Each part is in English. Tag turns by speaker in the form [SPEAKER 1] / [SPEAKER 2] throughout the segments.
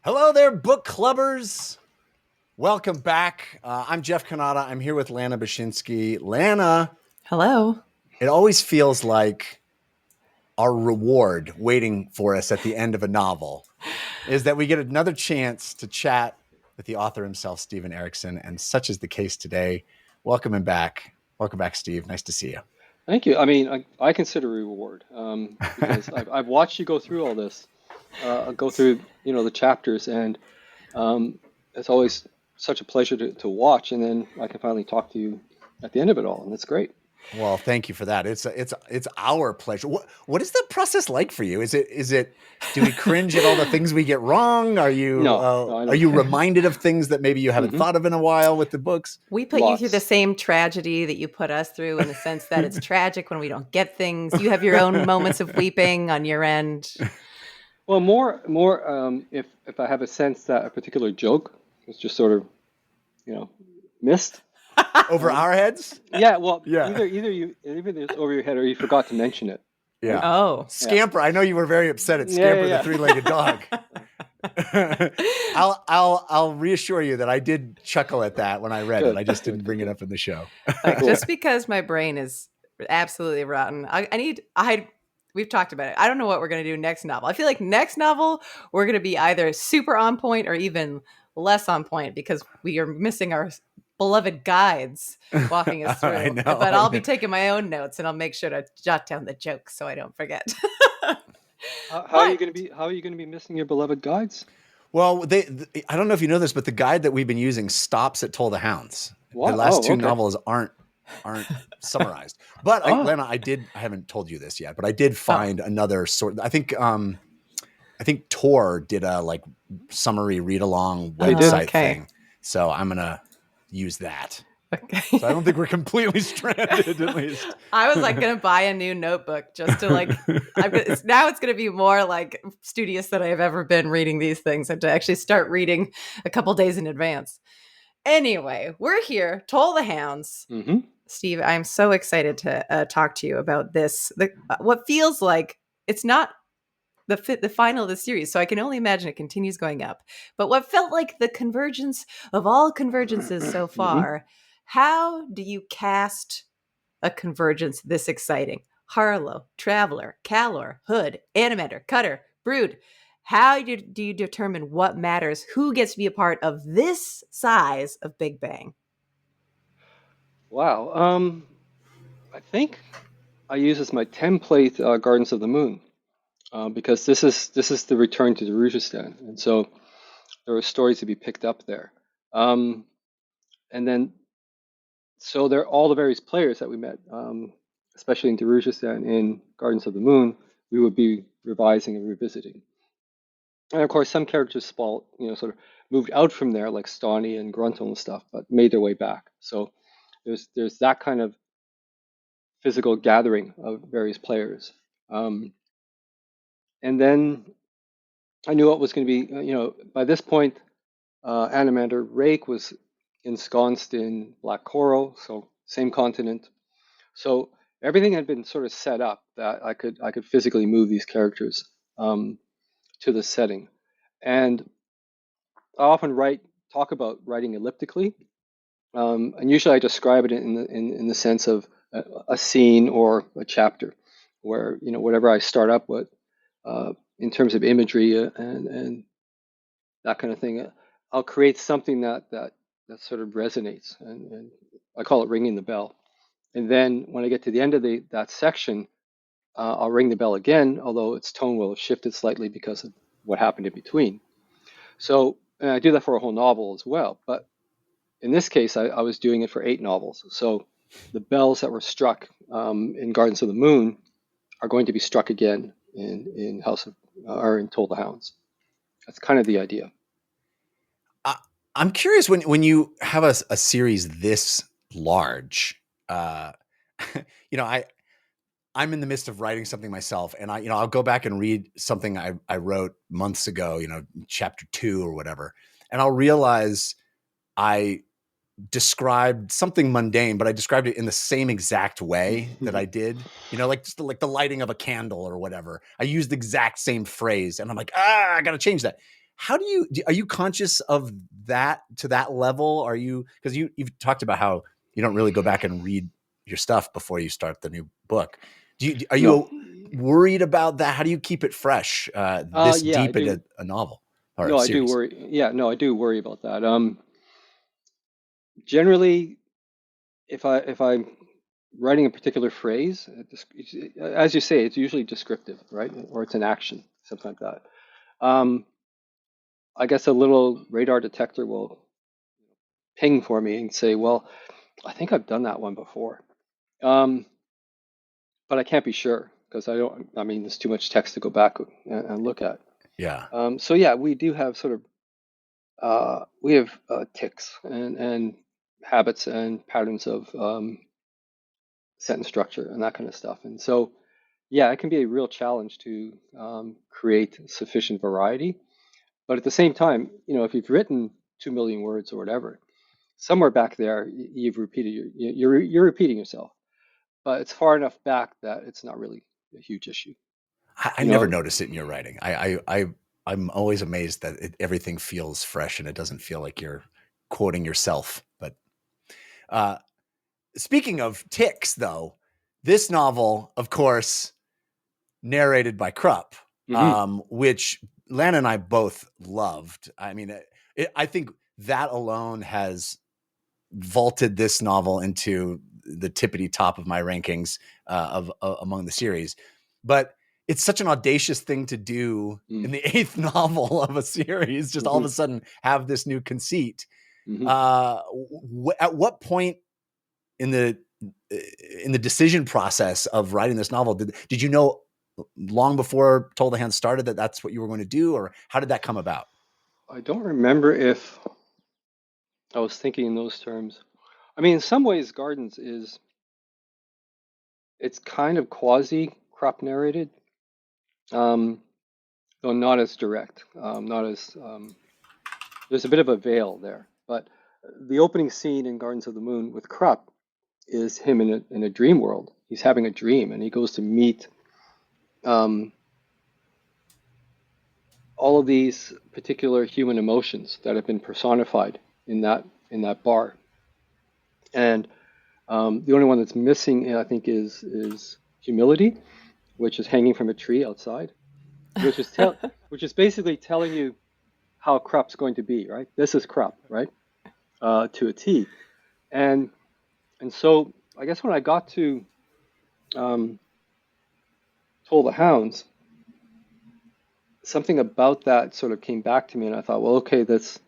[SPEAKER 1] Hello there, book clubbers. Welcome back. I'm Jeff Kanata. I'm here with Lana Bashinsky. Lana,
[SPEAKER 2] Hello.
[SPEAKER 1] it always feels like our reward waiting for us at the end of a novel is that we get another chance to chat with the author himself, Steven Erikson, and such is the case today. Welcome him back. Welcome back, Steve. Nice to see you.
[SPEAKER 3] Thank you. I mean, I consider a reward because I've watched you go through all this, go through the chapters, and it's always such a pleasure to watch. And then I can finally talk to you at the end of it all, and it's great.
[SPEAKER 1] Well, thank you for that. It's our pleasure. What is the process like for you? Is it do we cringe at all the things we get wrong? Are you
[SPEAKER 3] No,
[SPEAKER 1] are you reminded of things that maybe you haven't thought of in a while with the books?
[SPEAKER 2] We put you through the same tragedy that you put us through, in the sense that it's tragic when we don't get things. You have your own moments of weeping on your end.
[SPEAKER 3] Well, more if I have a sense that a particular joke was just sort of missed.
[SPEAKER 1] Over our heads?
[SPEAKER 3] Yeah, well,
[SPEAKER 1] Yeah.
[SPEAKER 3] either it's over your head or you forgot to mention it.
[SPEAKER 1] Yeah.
[SPEAKER 2] Oh.
[SPEAKER 1] Scamper. I know you were very upset at Scamper, the three-legged dog. I'll reassure you that I did chuckle at that when I read it. I just didn't bring it up in the show.
[SPEAKER 2] Just because my brain is absolutely rotten. We've talked about it. I don't know what we're going to do next novel. I feel like next novel, we're going to be either super on point or even less on point because we are missing our beloved guides walking us through.
[SPEAKER 1] I know,
[SPEAKER 2] but I'll be taking my own notes and I'll make sure to jot down the jokes so I don't forget.
[SPEAKER 3] How are you going to be missing your beloved guides?
[SPEAKER 1] Well, I don't know if you know this, but the guide that we've been using stops at Toll the Hounds.
[SPEAKER 3] What?
[SPEAKER 1] The last two novels aren't summarized. But Lena, I haven't told you this yet, but I did find another sort. I think Tor did a summary read along website thing. So I'm gonna use that.
[SPEAKER 2] Okay.
[SPEAKER 1] So I don't think we're completely stranded, at least.
[SPEAKER 2] I was gonna buy a new notebook just to now it's gonna be more studious than I've ever been reading these things, and to actually start reading a couple days in advance. Anyway, we're here, Toll the Hounds.
[SPEAKER 3] Mm-hmm.
[SPEAKER 2] Steve, I'm so excited to talk to you about this. What feels like it's not the final of the series, so I can only imagine it continues going up. But what felt like the convergence of all convergences so far, how do you cast a convergence this exciting? Harlo, Traveler, Calor, Hood, Animator, Cutter, Brood. How do you determine what matters? Who gets to be a part of this size of Big Bang?
[SPEAKER 3] Wow. I think I use as my template Gardens of the Moon. Because this is the return to Darujhistan, and so there are stories to be picked up there. And then, so there are all the various players that we met, especially in Darujhistan in Gardens of the Moon, we would be revising and revisiting. And of course, some characters sort of moved out from there, like Stani and Gruntle and stuff, but made their way back. So there's that kind of physical gathering of various players. And then I knew what was going to be, by this point, Animator Rake was ensconced in Black Coral, so same continent. So everything had been sort of set up that I could physically move these characters to the setting. And I often talk about writing elliptically, and usually I describe it in the sense of a scene or a chapter, where whatever I start up with. In terms of imagery and that kind of thing, I'll create something that sort of resonates, and I call it ringing the bell. And then when I get to the end of that section, I'll ring the bell again, although its tone will have shifted slightly because of what happened in between. So, and I do that for a whole novel as well. But in this case, I was doing it for 8 novels. So the bells that were struck in Gardens of the Moon are going to be struck again in Toll the Hounds. That's kind of the idea.
[SPEAKER 1] I'm curious, when you have a series this large, I'm in the midst of writing something myself, and I'll go back and read something I wrote months ago, chapter 2 or whatever, and I'll realize I described something mundane, but I described it in the same exact way that I did, just the lighting of a candle or whatever. I used the exact same phrase, and I'm like, I got to change that. How are you conscious of that to that level? Are you, because you've talked about how you don't really go back and read your stuff before you start the new book. Are
[SPEAKER 3] No.
[SPEAKER 1] you worried about that? How do you keep it fresh this
[SPEAKER 3] Yeah, I
[SPEAKER 1] deep
[SPEAKER 3] do.
[SPEAKER 1] into a novel or a
[SPEAKER 3] No, I do
[SPEAKER 1] series?
[SPEAKER 3] worry. Yeah, no, I do worry about that. Generally, if I'm writing a particular phrase, as you say, it's usually descriptive, right? Or it's an action, something like that. Um, I guess a little radar detector will ping for me and say, well, I think I've done that one before. Um, but I can't be sure because I mean, there's too much text to go back and look at.
[SPEAKER 1] Yeah.
[SPEAKER 3] So yeah, we do have sort of, we have ticks and habits and patterns of sentence structure and that kind of stuff. And so, yeah, it can be a real challenge to create sufficient variety. But at the same time, if you've written 2 million words or whatever, somewhere back there, you've repeated you're repeating yourself, but it's far enough back that it's not really a huge issue.
[SPEAKER 1] I
[SPEAKER 3] You
[SPEAKER 1] never
[SPEAKER 3] know,
[SPEAKER 1] notice it in your writing. I'm always amazed that everything feels fresh and it doesn't feel like you're quoting yourself. But uh, speaking of ticks, though, this novel, of course, narrated by Kruppe,
[SPEAKER 3] hmm
[SPEAKER 1] which Lana and I both loved. I mean, I think that alone has vaulted this novel into the tippity top of my rankings of among the series. But it's such an audacious thing to do in the eighth novel of a series, just all of
[SPEAKER 3] hmm
[SPEAKER 1] a sudden have this new conceit.
[SPEAKER 3] hmm
[SPEAKER 1] At what point in the decision process of writing this novel did you know long before Toll the Hounds started that that's what you were going to do, or how did that come about?
[SPEAKER 3] I don't remember if I was thinking in those terms. I mean, in some ways, Gardens is it's kind of quasi crop narrated, um, though not as direct, not as there's a bit of a veil there. But the opening scene in Gardens of the Moon with Krupp is him in a dream world. He's having a dream, and he goes to meet um, all of these particular human emotions that have been personified in that bar. And the only one that's missing, I think, is humility, which is hanging from a tree outside, which is which is basically telling you how Krupp's going to be, right? This is Krupp, right? To a T. And and so I guess when I got to um, Toll the Hounds, something about that sort of came back to me, and I thought, well, okay, that's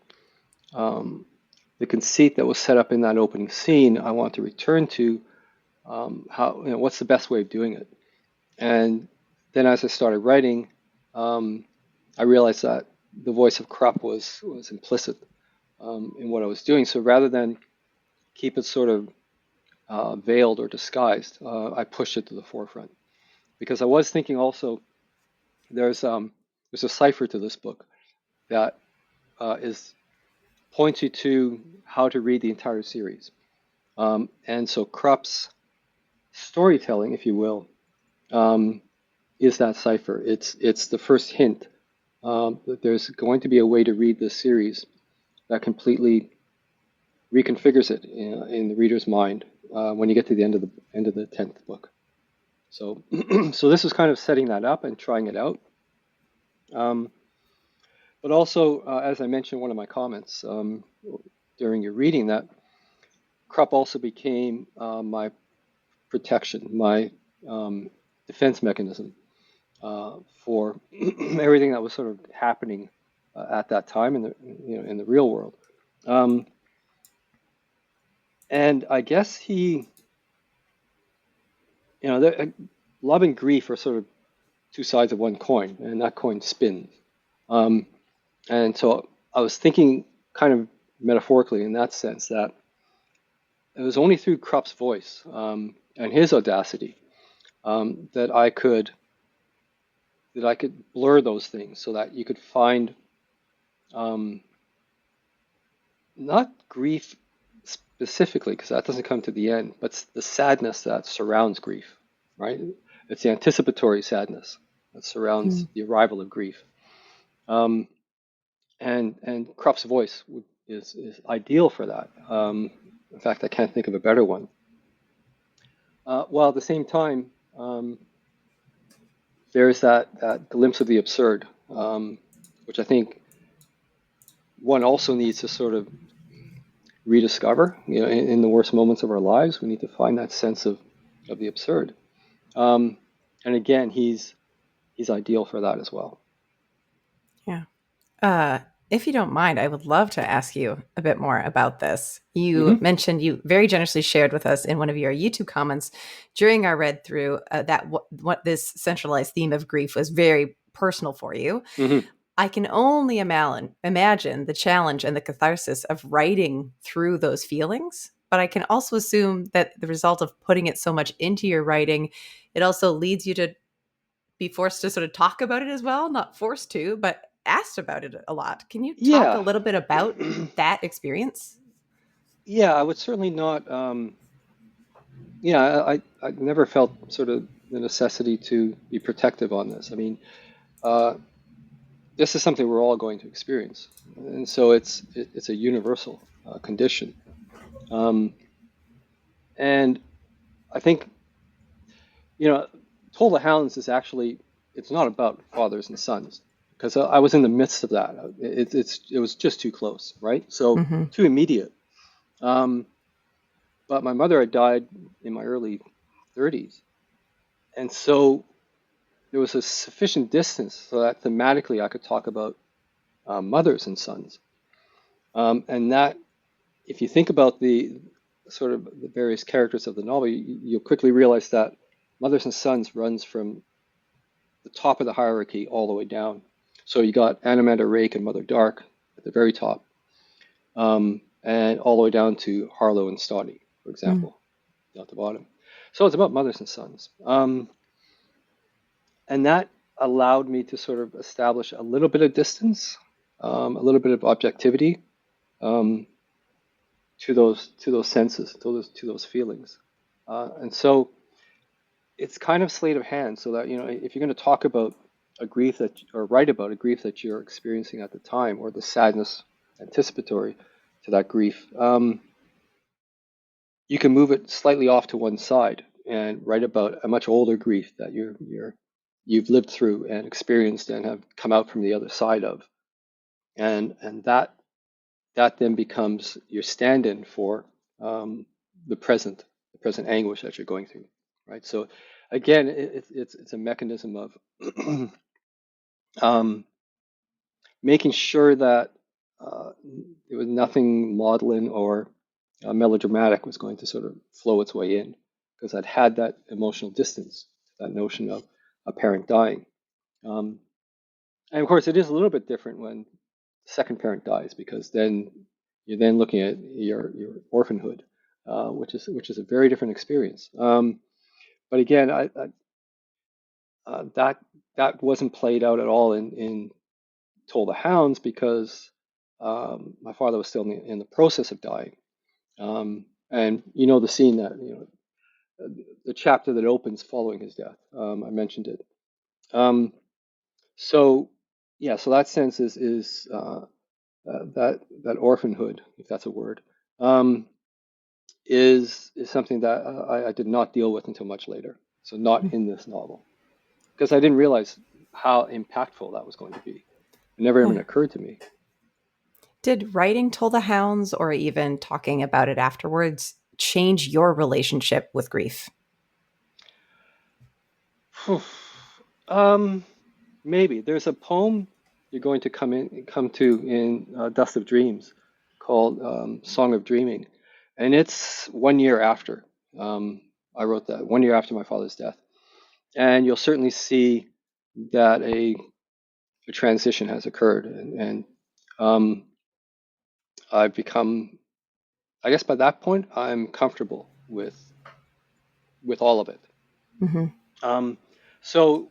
[SPEAKER 3] um, the conceit that was set up in that opening scene. I want to return to how, what's the best way of doing it. And then as I started writing, I realized that the voice of Krupp was implicit in what I was doing. So rather than keep it sort of veiled or disguised, I pushed it to the forefront because I was thinking also there's a cipher to this book that is points you to how to read the entire series. And so Krupp's storytelling, if you will, um, is that cipher. It's the first hint that there's going to be a way to read this series that completely reconfigures it in the reader's mind when you get to the end of the 10th book. So, so this is kind of setting that up and trying it out. Um, but also, as I mentioned in one of my comments during your reading, that Krupp also became my protection, my defense mechanism for everything that was sort of happening at that time in the in the real world. Um, and I guess love and grief are sort of two sides of one coin, and that coin spins. Um, and so I was thinking kind of metaphorically in that sense that it was only through Krupp's voice and his audacity that I could blur those things so that you could find um, not grief specifically, because that doesn't come to the end, but the sadness that surrounds grief, right? It's the anticipatory sadness that surrounds
[SPEAKER 2] Mm.
[SPEAKER 3] the arrival of grief. Um, and Kruppe's voice is ideal for that. In fact, I can't think of a better one. While at the same time, there's that glimpse of the absurd, which I think one also needs to sort of rediscover. In the worst moments of our lives, we need to find that sense of the absurd. And again, he's ideal for that as well.
[SPEAKER 2] Yeah. If you don't mind, I would love to ask you a bit more about this. You mentioned, you very generously shared with us in one of your YouTube comments during our read through that what this centralized theme of grief was very personal for you. I can only imagine the challenge and the catharsis of writing through those feelings. But I can also assume that the result of putting it so much into your writing, it also leads you to be forced to sort of talk about it as well. Not forced to, but asked about it a lot. Can you talk a
[SPEAKER 3] Yeah.
[SPEAKER 2] little bit about that experience?
[SPEAKER 3] Yeah, I would certainly not. I never felt sort of the necessity to be protective on this. I mean, this is something we're all going to experience, and so it's a universal condition. Um, and I think Toll the Hounds is actually, it's not about fathers and sons, because I was in the midst of that. It was just too close, right? So
[SPEAKER 2] Mm-hmm.
[SPEAKER 3] too immediate. Um, but my mother had died in my early 30s, and so there was a sufficient distance so that thematically I could talk about mothers and sons. And that, if you think about the sort of the various characters of the novel, you'll quickly realize that mothers and sons runs from the top of the hierarchy all the way down. So you got Animander, Rake, and Mother Dark at the very top, and all the way down to Harlo and Stoddy, for example, down at the bottom. So it's about mothers and sons. And that allowed me to sort of establish a little bit of distance, a little bit of objectivity um, to those senses, to those feelings. And so it's kind of sleight of hand, so that if you're going to talk about a grief that, or write about a grief that you're experiencing at the time, or the sadness anticipatory to that grief, you can move it slightly off to one side and write about a much older grief that you've lived through and experienced and have come out from the other side of, and that then becomes your stand-in for the present anguish that you're going through, right? So again, it's a mechanism of making sure that there was nothing maudlin or melodramatic was going to sort of flow its way in, because I'd had that emotional distance, that notion of a parent dying. Um, and of course, it is a little bit different when the second parent dies, because then you're then looking at your orphanhood, which is a very different experience. But again, that wasn't played out at all in Toll the Hounds, because my father was still in the process of dying. And the scene that the chapter that opens following his death. I mentioned it. So yeah, so that sense is that orphanhood, if that's a word, is something that I did not deal with until much later. So not in this novel, because I didn't realize how impactful that was going to be. It never even
[SPEAKER 2] Yeah.
[SPEAKER 3] occurred to me.
[SPEAKER 2] Did writing Toll the Hounds, or even talking about it afterwards, change your relationship with grief?
[SPEAKER 3] um, Maybe there's a poem you're going to come to in Dust of Dreams, called "Song of Dreaming," and it's 1 year after I wrote that. 1 year after my father's death, and you'll certainly see that a transition has occurred, and um, I've become. I guess by that point, I'm comfortable with all of it.
[SPEAKER 2] Mm-hmm.
[SPEAKER 3] Um, so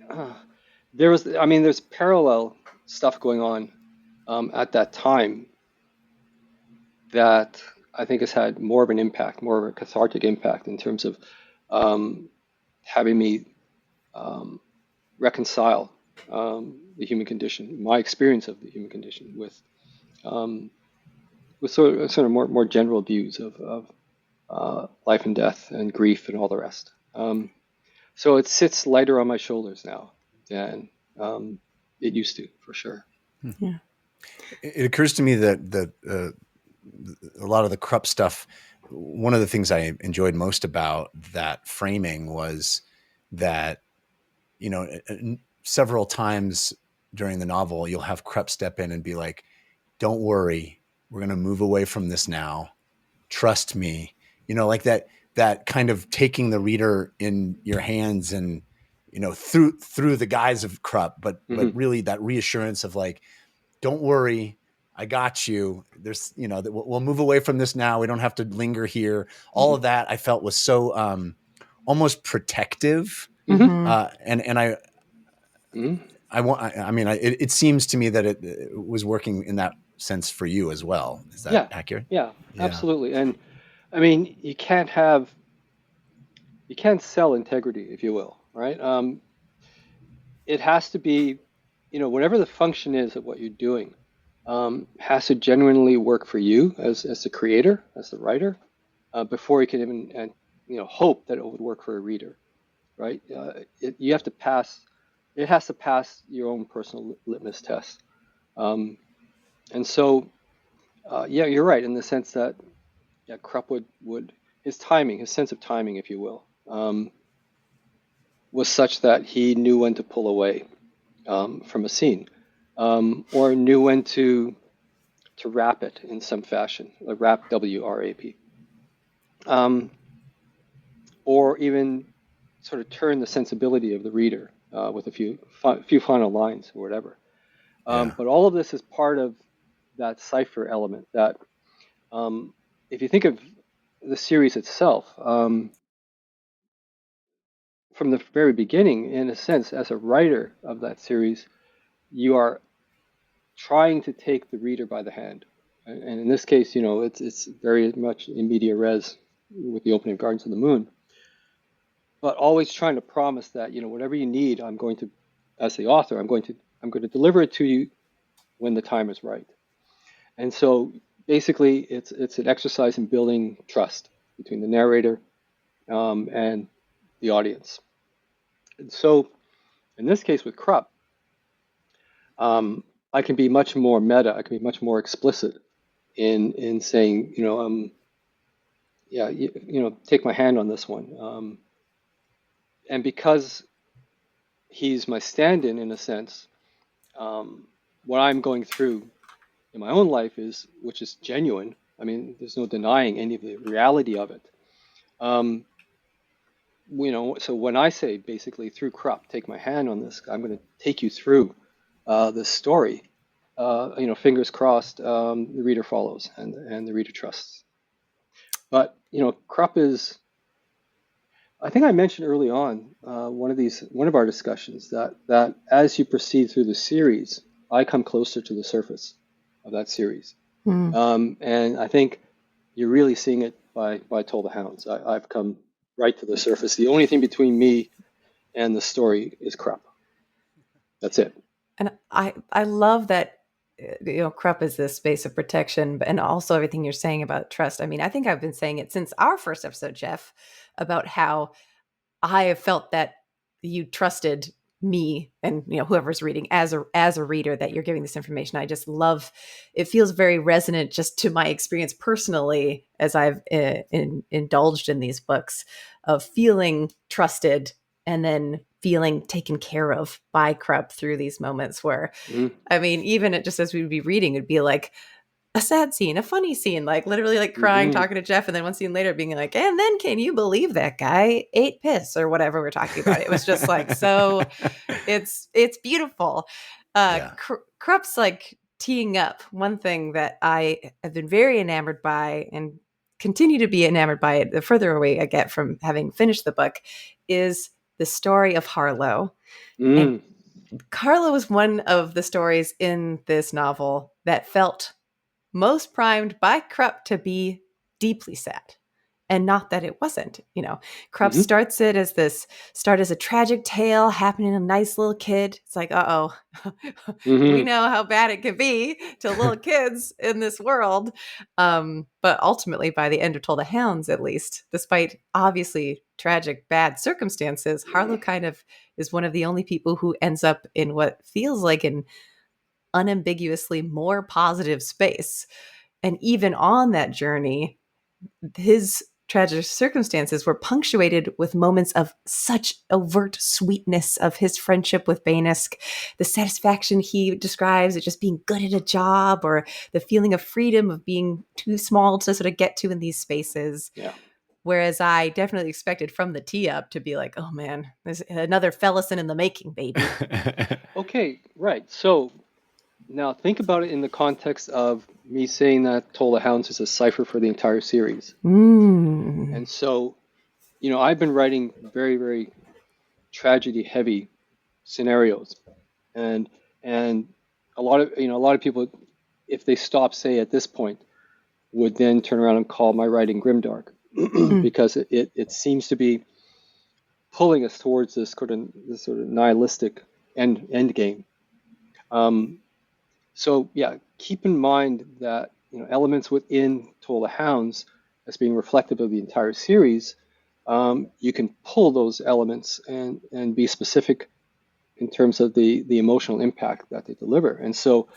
[SPEAKER 3] uh, there's parallel stuff going on at that time that I think has had more of an impact, more of a cathartic impact, in terms of having me reconcile the human condition, my experience of the human condition, um, with sort of more general views of life and death and grief and all the rest. So it sits lighter on my shoulders now than it used to, for sure.
[SPEAKER 2] Yeah.
[SPEAKER 1] It occurs to me that a lot of the Kruppe stuff, one of the things I enjoyed most about that framing was that, you know, several times during the novel, you'll have Kruppe step in and be like, don't worry, we're going to move away from this now. Trust me. You know, like that kind of taking the reader in your hands and, you know, through the guise of Kruppe, but really that reassurance of like, don't worry, I got you. There's, you know, we'll move away from this now. We don't have to linger here. All of that I felt was so almost protective. And I mean, it seems to me that it was working in that sense for you as well. Is that accurate?
[SPEAKER 3] Yeah, absolutely. And I mean, you can't sell integrity, if you will, right? It has to be, you know, whatever the function is of what you're doing, has to genuinely work for you as the creator, as the writer, before you can even, you know, hope that it would work for a reader, right? You have to pass. It has to pass your own personal litmus test. And so, yeah, you're right in the sense that, yeah, Kruppe would his timing, his sense of timing, if you will, was such that he knew when to pull away from a scene, or knew when to wrap it in some fashion, like wrap, WRAP, or even sort of turn the sensibility of the reader with a few final lines or whatever. But all of this is part of that cipher element that, if you think of the series itself, from the very beginning, in a sense, as a writer of that series, you are trying to take the reader by the hand. And in this case, you know, it's very much in media res with the opening of Gardens of the Moon, but always trying to promise that, you know, whatever you need, I'm going to, as the author, I'm going to deliver it to you when the time is right. And so basically, it's an exercise in building trust between the narrator and the audience. And so in this case with Kruppe, I can be much more meta. I can be much more explicit in saying, you know, yeah, you know, take my hand on this one. And because he's my stand-in a sense, what I'm going through in my own life which is genuine. I mean, there's no denying any of the reality of it. You know, so when I say basically through Kruppe, take my hand on this, I'm going to take you through this story. You know, fingers crossed, the reader follows and the reader trusts. But you know, Kruppe is. I think I mentioned early on one of our discussions that as you proceed through the series, I come closer to the surface of that series, and I think you're really seeing it by Toll the Hounds. I've come right to the surface. The only thing between me and the story is Kruppe. That's it.
[SPEAKER 2] And I love that, you know, Kruppe is this space of protection, and also everything you're saying about trust. I mean, I think I've been saying it since our first episode, Jeff, about how I have felt that you trusted me and, you know, whoever's reading as a reader, that you're giving this information. I just love it. Feels very resonant just to my experience personally as I've indulged in these books, of feeling trusted and then feeling taken care of by Kruppe through these moments where, I mean, even it just as we'd be reading, it'd be like a sad scene, a funny scene, like literally like crying, talking to Jeff, and then one scene later being like, and then can you believe that guy ate piss or whatever we're talking about? It was just like, so it's beautiful. Kruppe's like teeing up. One thing that I have been very enamored by and continue to be enamored by it the further away I get from having finished the book is the story of Harlo. And Harlo was one of the stories in this novel that felt most primed by Kruppe to be deeply sad. and not that it wasn't. Kruppe
[SPEAKER 3] Hmm.
[SPEAKER 2] starts it as as a tragic tale happening to a nice little kid. It's like, uh-oh, we
[SPEAKER 3] Hmm.
[SPEAKER 2] know how bad it can be to little kids in this world. But ultimately, by the end of Toll the Hounds, at least, despite obviously tragic, bad circumstances, Harlo kind of is one of the only people who ends up in what feels like an unambiguously more positive space. And even on that journey, his tragic circumstances were punctuated with moments of such overt sweetness of his friendship with Bainisk, the satisfaction he describes at just being good at a job, or the feeling of freedom of being too small to sort of get to in these spaces.
[SPEAKER 3] Yeah.
[SPEAKER 2] Whereas I definitely expected from the tee up to be like, oh man, there's another Fellison in the making, baby.
[SPEAKER 3] Okay, right. So now think about it in the context of me saying that Toll the Hounds is a cipher for the entire series.
[SPEAKER 2] Mm.
[SPEAKER 3] And so, I've been writing very, very tragedy heavy scenarios. And and a lot of people, if they stop, say at this point, would then turn around and call my writing grimdark
[SPEAKER 2] Mm.
[SPEAKER 3] because it seems to be pulling us towards this sort of nihilistic end game. Um, so yeah, keep in mind that elements within Toll the Hounds as being reflective of the entire series, you can pull those elements and be specific in terms of the emotional impact that they deliver. And so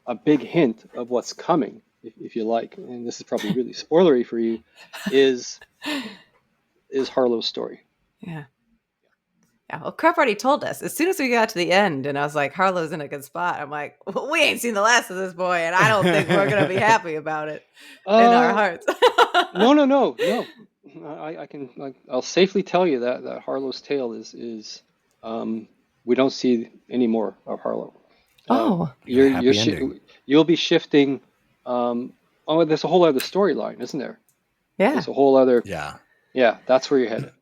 [SPEAKER 3] a big hint of what's coming, if you like, and this is probably really spoilery for you, is Harlow's story.
[SPEAKER 2] Yeah. Yeah, well, Kruppe already told us as soon as we got to the end, and I was like, Harlow's in a good spot. I'm like, well, we ain't seen the last of this boy, and I don't think we're gonna be happy about it in our
[SPEAKER 3] Uh,
[SPEAKER 2] hearts.
[SPEAKER 3] no, no, no, no. I can I'll safely tell you that Harlow's tale is we don't see any more of Harlow.
[SPEAKER 2] Oh,
[SPEAKER 1] We got a
[SPEAKER 3] You're
[SPEAKER 1] happy ending.
[SPEAKER 3] you'll be shifting. Oh, there's a whole other storyline, isn't there?
[SPEAKER 2] yeah.
[SPEAKER 3] There's a whole other.
[SPEAKER 1] Yeah.
[SPEAKER 3] Yeah, that's where you're headed.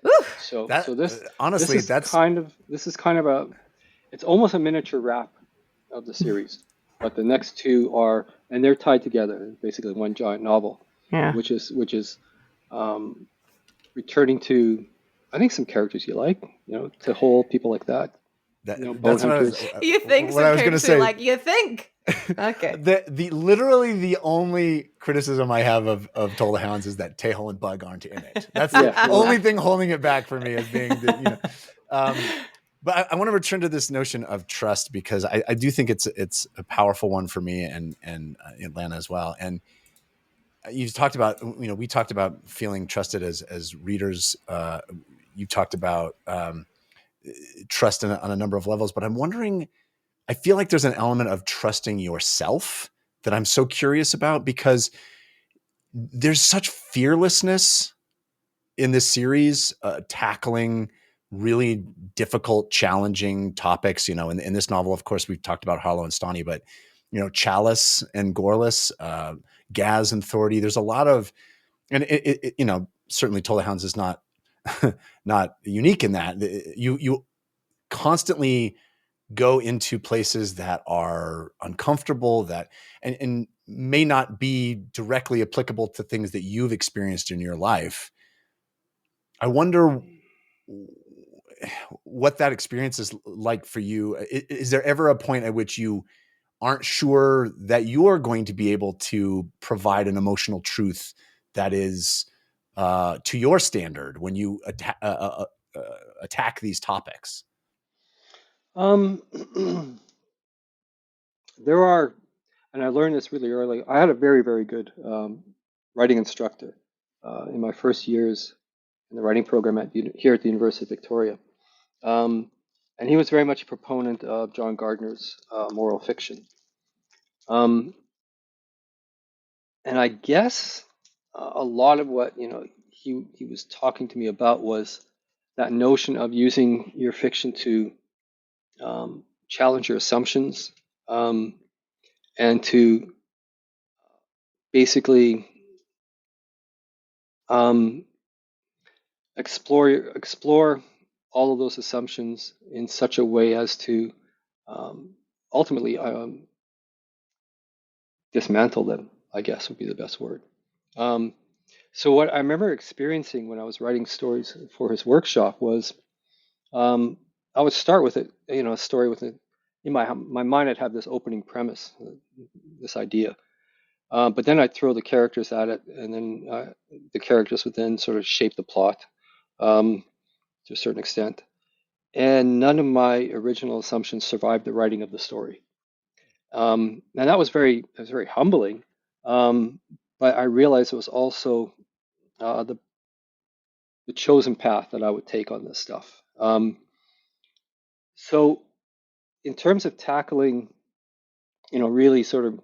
[SPEAKER 2] Ooh.
[SPEAKER 3] So
[SPEAKER 1] That
[SPEAKER 3] so this
[SPEAKER 1] honestly,
[SPEAKER 3] is
[SPEAKER 1] that's
[SPEAKER 3] kind of a it's almost a miniature wrap of the series, but the next two are and they're tied together, basically one giant novel,
[SPEAKER 2] Yeah.
[SPEAKER 3] which is um, returning to I think some characters you like, to hold people like that, Bone
[SPEAKER 1] that's
[SPEAKER 3] Hunters.
[SPEAKER 2] You think
[SPEAKER 1] what
[SPEAKER 2] some
[SPEAKER 1] I was gonna
[SPEAKER 2] characters are
[SPEAKER 1] say.
[SPEAKER 2] like, you think? Okay.
[SPEAKER 1] The literally the only criticism I have of Toll the Hounds is that Tejo and Bug aren't in it. That's the
[SPEAKER 3] Yeah, well,
[SPEAKER 1] only thing holding it back for me as being but I want to return to this notion of trust because I do think it's a powerful one for me and Atlanta as well. And you talked about, we talked about feeling trusted as readers. You talked about trust on a number of levels, but I'm wondering, I feel like there's an element of trusting yourself that I'm so curious about because there's such fearlessness in this series, tackling really difficult, challenging topics. In this novel, of course, we've talked about Harlo and Stani, but Chalice and Gorliss, Gaz and Thordy. There's a lot of, and certainly Toll the Hounds is not not unique in that. You constantly go into places that are uncomfortable and may not be directly applicable to things that you've experienced in your life. I wonder what that experience is like for you. Is there ever a point at which you aren't sure that you're going to be able to provide an emotional truth that is to your standard when you attack these topics?
[SPEAKER 3] um, there are, and I learned this really early. I had a very, very good writing instructor in my first years in the writing program here at the University of Victoria. Um, and he was very much a proponent of John Gardner's moral fiction. Um, and I guess a lot of what he was talking to me about was that notion of using your fiction to challenge your assumptions, and to basically um, explore all of those assumptions in such a way as to ultimately dismantle them, I guess would be the best word. Um, So what I remember experiencing when I was writing stories for his workshop was um, I would start with it, a story with it. In my mind, I'd have this opening premise, this idea, but then I'd throw the characters at it, and then the characters would then sort of shape the plot um, to a certain extent. And none of my original assumptions survived the writing of the story. And that was very humbling. Um, but I realized it was also the chosen path that I would take on this stuff. So in terms of tackling, really sort of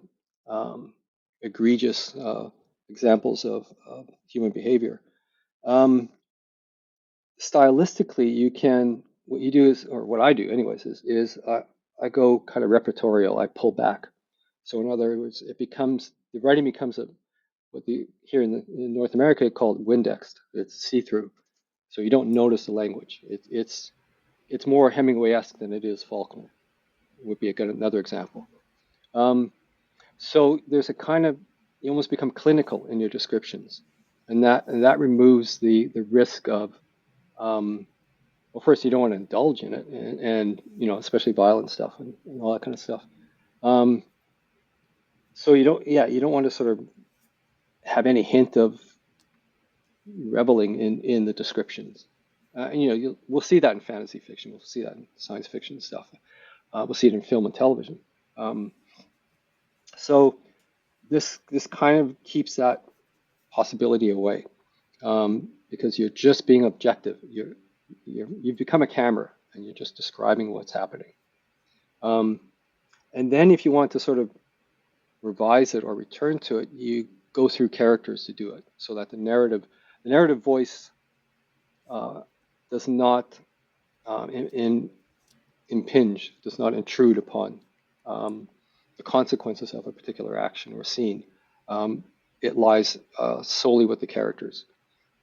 [SPEAKER 3] um, egregious examples of human behavior, um, stylistically, what you do is, or what I do anyways, is I go kind of repertorial. I pull back. So in other words, the writing becomes what here in North America called Windexed. It's see-through, so you don't notice the language. It's more Hemingway-esque than it is Faulkner. Would be another example. Um, so there's a kind of you almost become clinical in your descriptions, and that removes the risk of well, first you don't want to indulge in it, and especially violent stuff and all that kind of stuff. Um, so you don't want to sort of have any hint of reveling in the descriptions. And we'll see that in fantasy fiction. We'll see that in science fiction stuff. We'll see it in film and television. Um, so this kind of keeps that possibility away because you're just being objective. You've become a camera and you're just describing what's happening. Um, and then if you want to sort of revise it or return to it, you go through characters to do it, so that the narrative voice does not impinge, does not intrude upon the consequences of a particular action or scene. Um, it lies solely with the characters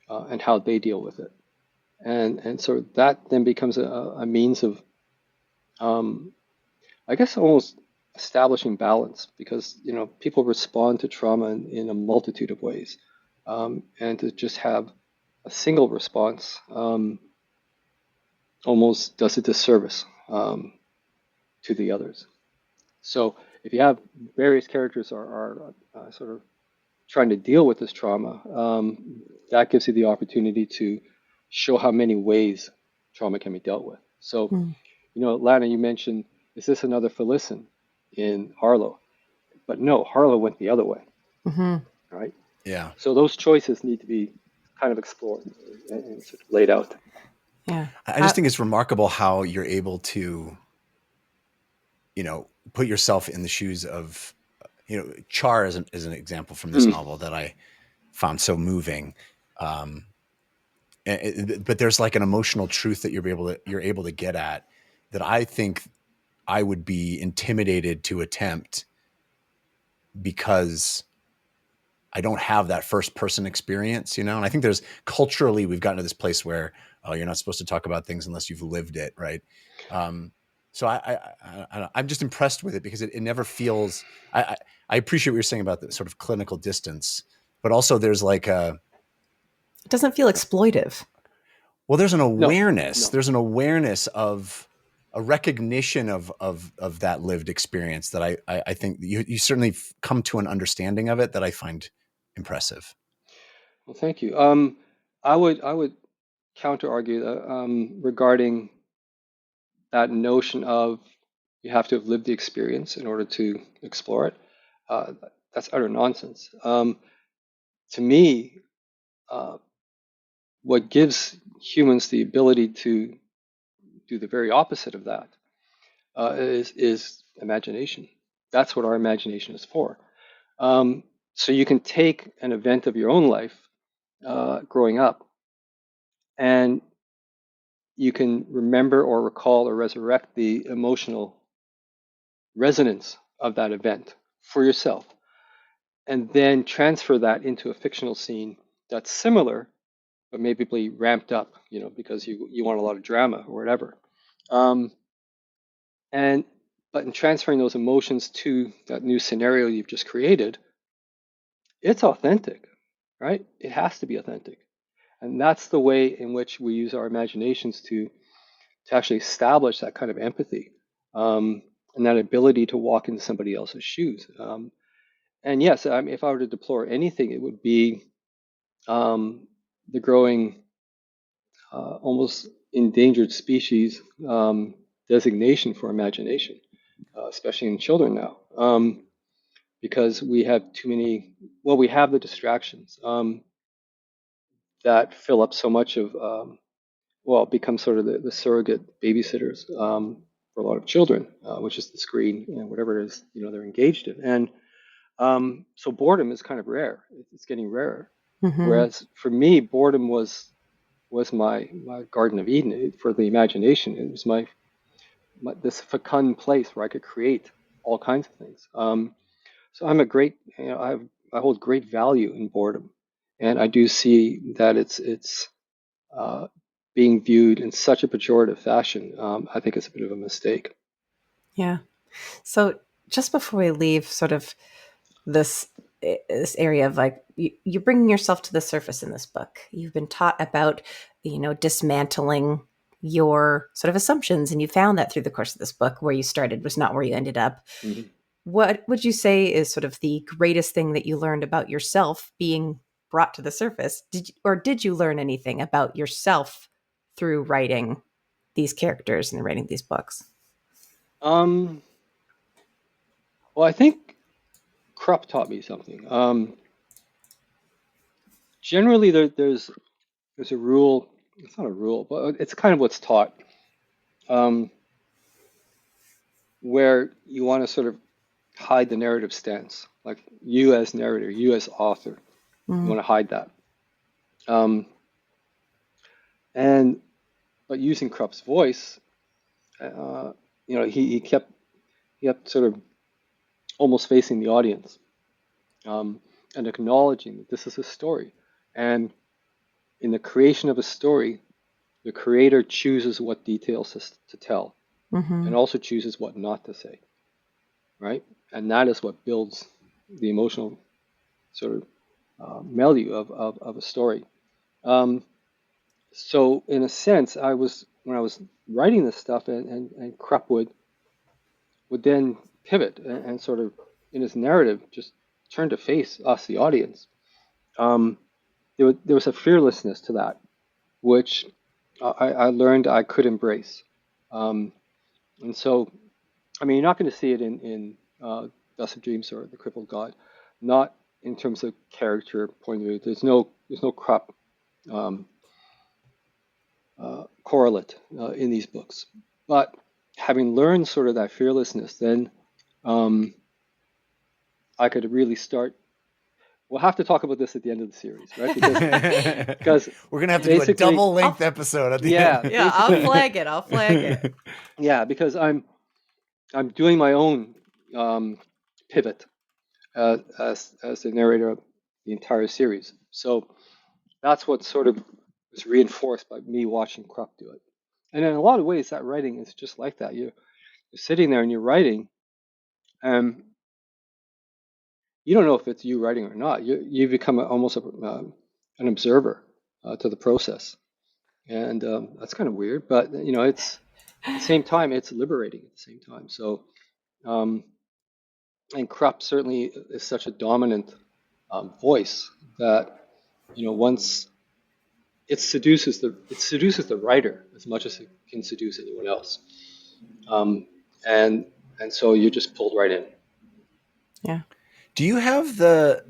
[SPEAKER 3] and how they deal with it, and so that then becomes a means of, I guess, almost establishing balance, because people respond to trauma in a multitude of ways, and to just have a single response almost does a disservice to the others. So if you have various characters are sort of trying to deal with this trauma, that gives you the opportunity to show how many ways trauma can be dealt with. So,
[SPEAKER 2] Mm.
[SPEAKER 3] Lana, you mentioned, is this another Felicin in Harlo? But no, Harlo went the other way,
[SPEAKER 2] Hmm.
[SPEAKER 3] right?
[SPEAKER 1] Yeah.
[SPEAKER 3] So those choices need to be kind of explored and sort of laid out.
[SPEAKER 2] Yeah.
[SPEAKER 1] I just think it's remarkable how you're able to, put yourself in the shoes of, Char is an example from this
[SPEAKER 3] Mm.
[SPEAKER 1] novel that I found so moving. But there's like an emotional truth that you're able to get at that I think I would be intimidated to attempt because I don't have that first person experience, And I think culturally we've gotten to this place where, oh, you're not supposed to talk about things unless you've lived it, right? So I'm just impressed with it because it never feels. I appreciate what you're saying about the sort of clinical distance, but also there's like
[SPEAKER 2] it doesn't feel exploitive.
[SPEAKER 1] well, there's an
[SPEAKER 3] No,
[SPEAKER 1] awareness.
[SPEAKER 3] no.
[SPEAKER 1] There's an awareness of a recognition of that lived experience that I think you certainly come to an understanding of it that I find impressive.
[SPEAKER 3] Well, thank you. I would counter argue that regarding that notion of you have to have lived the experience in order to explore it. Uh, that's utter nonsense. To me, uh, what gives humans the ability to do the very opposite of that is imagination. That's what our imagination is for. So you can take an event of your own life growing up, and you can remember or recall or resurrect the emotional resonance of that event for yourself, and then transfer that into a fictional scene that's similar, but maybe ramped up, because you want a lot of drama or whatever. Um, and but in transferring those emotions to that new scenario you've just created, it's authentic. right? It has to be authentic. And that's the way in which we use our imaginations to actually establish that kind of empathy, and that ability to walk into somebody else's shoes. And yes, I mean, if I were to deplore anything, it would be the growing, almost endangered species designation for imagination, especially in children now, because we have too many. Well, we have the distractions that fill up so much of. Well, become sort of the surrogate babysitters for a lot of children, which is the screen and whatever it is they're engaged in. And so boredom is kind of rare. It's getting rarer.
[SPEAKER 2] Mm-hmm.
[SPEAKER 3] Whereas for me, boredom was my Garden of Eden for the imagination. It was my this fecund place where I could create all kinds of things. So I'm a great, I hold great value in boredom, and I do see that it's uh, being viewed in such a pejorative fashion. I think it's a bit of a mistake.
[SPEAKER 2] Yeah. So just before we leave sort of this this area of like you're bringing yourself to the surface in this book. You've been taught about, dismantling your sort of assumptions, and you found that through the course of this book. Where you started was not where you ended up.
[SPEAKER 3] Mhm.
[SPEAKER 2] What would you say is sort of the greatest thing that you learned about yourself being brought to the surface? Did you learn anything about yourself through writing these characters and writing these books?
[SPEAKER 3] Um, well, I think Kruppe taught me something. Generally, there's a rule. It's not a rule, but it's kind of what's taught, um, where you want to sort of hide the narrative stance, like you as narrator, you as author, you
[SPEAKER 2] Mm,
[SPEAKER 3] want to hide that. Um, and but using Kruppe's voice, uh, he kept sort of almost facing the audience, um, and acknowledging that this is a story. And in the creation of a story, the creator chooses what details to tell
[SPEAKER 2] mm-hmm.
[SPEAKER 3] and also chooses what not to say, right? And that is what builds the emotional sort of milieu of a story. Um, so, in a sense, when I was writing this stuff, and Krupp would then pivot and sort of, in his narrative, just turn to face us, the audience. Um, there was a fearlessness to that, which I learned I could embrace. Um, and so, I mean, you're not going to see it in Dust of Dreams or The Crippled God, not in terms of character point of view. There's no crop um, correlate in these books. But having learned sort of that fearlessness, then um, I could really start. We'll have to talk about this at the end of the series, right? Because
[SPEAKER 1] We're gonna have to do a
[SPEAKER 3] basically,
[SPEAKER 1] double length episode at the
[SPEAKER 3] yeah,
[SPEAKER 1] end.
[SPEAKER 2] Yeah, I'll
[SPEAKER 3] basically,
[SPEAKER 2] flag it. I'll flag it.
[SPEAKER 3] yeah, because I'm doing my own pivot as the narrator of the entire series. So that's what sort of was reinforced by me watching Krupp do it. And in a lot of ways, that writing is just like that. You're sitting there and you're writing, and you don't know if it's you writing or not. You become almost an observer to the process, and that's kind of weird. But it's at the same time, it's liberating at the same time. So, um, and Krupp certainly is such a dominant voice that once it seduces the writer as much as it can seduce anyone else, um, and and so you're just pulled right in.
[SPEAKER 2] Yeah.
[SPEAKER 1] Do you have the?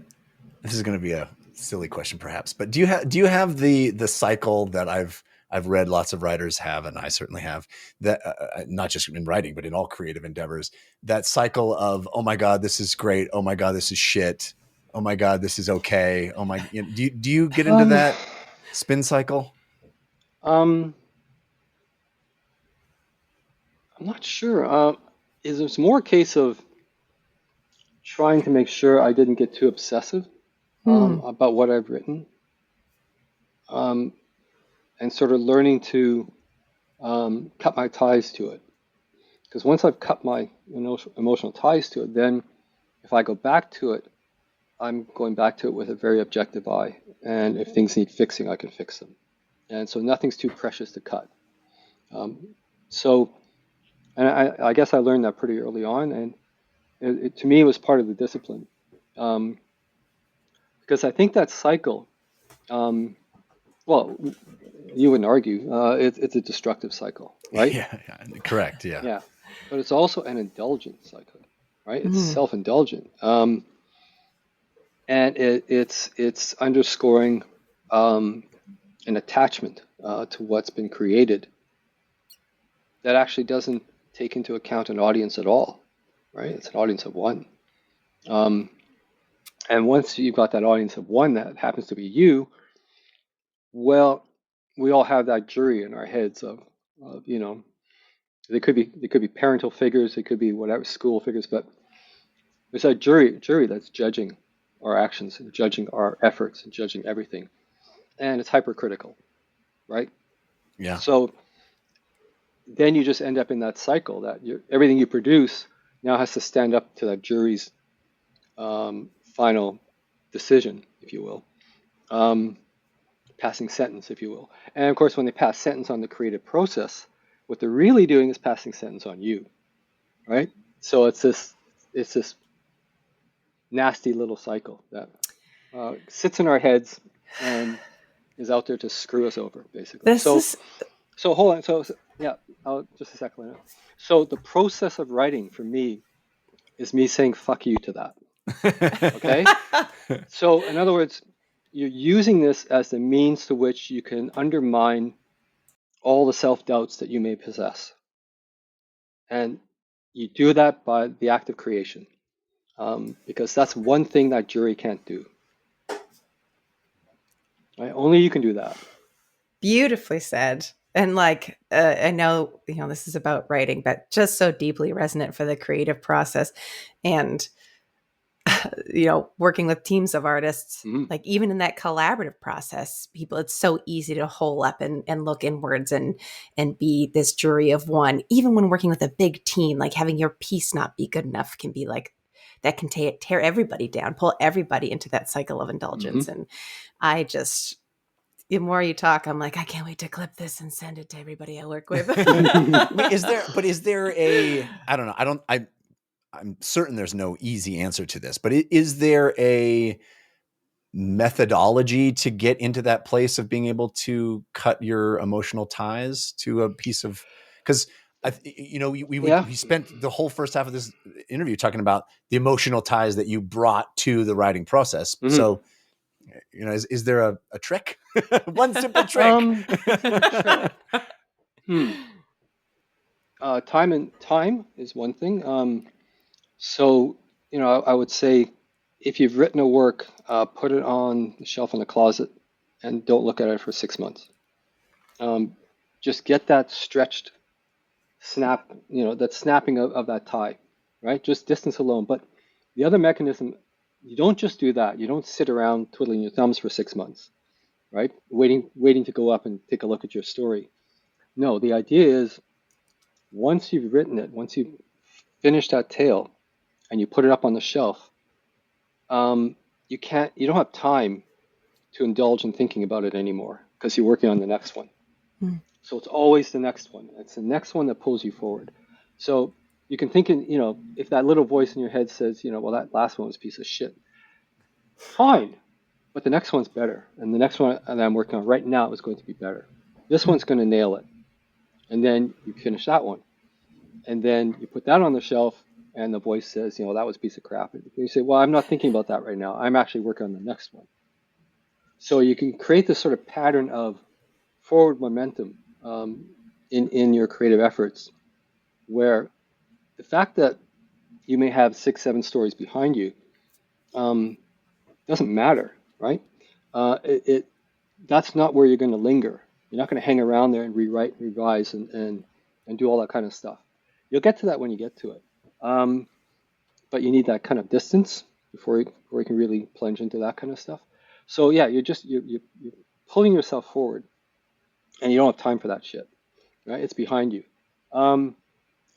[SPEAKER 1] This is going to be a silly question, perhaps, but do you have the cycle that I've read lots of writers have, and I certainly have, that not just in writing, but in all creative endeavors, that cycle of, oh my God, this is great. Oh my God, this is shit. Oh my God, this is okay. Oh my, do you get into
[SPEAKER 3] Um,
[SPEAKER 1] that spin cycle?
[SPEAKER 3] um, I'm not sure. It's more a case of trying to make sure I didn't get too obsessive
[SPEAKER 2] Hmm.
[SPEAKER 3] about what I've written, um, and sort of learning to cut my ties to it. Because once I've cut my emotional ties to it, then if I go back to it, I'm going back to it with a very objective eye. And if things need fixing, I can fix them. And so nothing's too precious to cut. Um, so, and I guess I learned that pretty early on. And to me, it was part of the discipline. Um, because I think that cycle, um, well, you wouldn't argue, it's a destructive cycle, right?
[SPEAKER 1] Yeah, correct. Yeah.
[SPEAKER 3] Yeah. But it's also an indulgent cycle, right? It's
[SPEAKER 2] Mm.
[SPEAKER 3] self-indulgent. And it's underscoring an attachment to what's been created that actually doesn't take into account an audience at all, right? It's an audience of one. Um, and once you've got that audience of one that happens to be you, well, we all have that jury in our heads of they could be parental figures, they could be whatever school figures, but there's that jury that's judging our actions and judging our efforts and judging everything, and it's hypercritical, right?
[SPEAKER 1] Yeah.
[SPEAKER 3] So then you just end up in that cycle that everything you produce now has to stand up to that jury's final decision, if you will, passing sentence, if you will. And of course, when they pass sentence on the creative process, what they're really doing is passing sentence on you, right? So it's this nasty little cycle that sits in our heads and is out there to screw us over, basically. So hold on. So yeah, just a second. So the process of writing for me is me saying "fuck you" to that. Okay. So in other words, you're using this as the means to which you can undermine all the self-doubts that you may possess, and you do that by the act of creation, because that's one thing that jury can't do. Right? Only you can do that.
[SPEAKER 2] Beautifully said. And like, I know, this is about writing, but just so deeply resonant for the creative process. And, working with teams of artists, like even in that collaborative process, it's so easy to hole up and look inwards and be this jury of one. Even when working with a big team, like having your piece not be good enough can be like, that can tear everybody down, pull everybody into that cycle of indulgence. And I just, the more you talk, I'm like, I can't wait to clip this and send it to everybody I work with.
[SPEAKER 1] Is there a, I don't know. I'm certain there's no easy answer to this, but is there a methodology to get into that place of being able to cut your emotional ties to a piece of, because we spent the whole first half of this interview talking about the emotional ties that you brought to the writing process. So, is there a trick? One simple trick.
[SPEAKER 3] Sure. Time is one thing. So, I would say if you've written a work, put it on the shelf in the closet and don't look at it for 6 months. Just get that stretched snap, that snapping of that tie, right? Just distance alone. But the other mechanism, you don't just do that. You don't sit around twiddling your thumbs for 6 months, right? Waiting to go up and take a look at your story. No, the idea is once you've written it, once you've finished that tale and you put it up on the shelf, you don't have time to indulge in thinking about it anymore because you're working on the next one. So it's always the next one. It's the next one that pulls you forward. So you can think, if that little voice in your head says, well, that last one was a piece of shit, fine, but the next one's better. And the next one that I'm working on right now is going to be better. This one's going to nail it. And then you finish that one. And then you put that on the shelf and the voice says, that was a piece of crap. And you say, well, I'm not thinking about that right now. I'm actually working on the next one. So you can create this sort of pattern of forward momentum in your creative efforts, where the fact that you may have 6, 7 stories behind you doesn't matter, right? That's not where you're going to linger. You're not going to hang around there and rewrite, revise, and do all that kind of stuff. You'll get to that when you get to it. But you need that kind of distance before you can really plunge into that kind of stuff. So yeah, you're pulling yourself forward, and you don't have time for that shit, right? It's behind you. And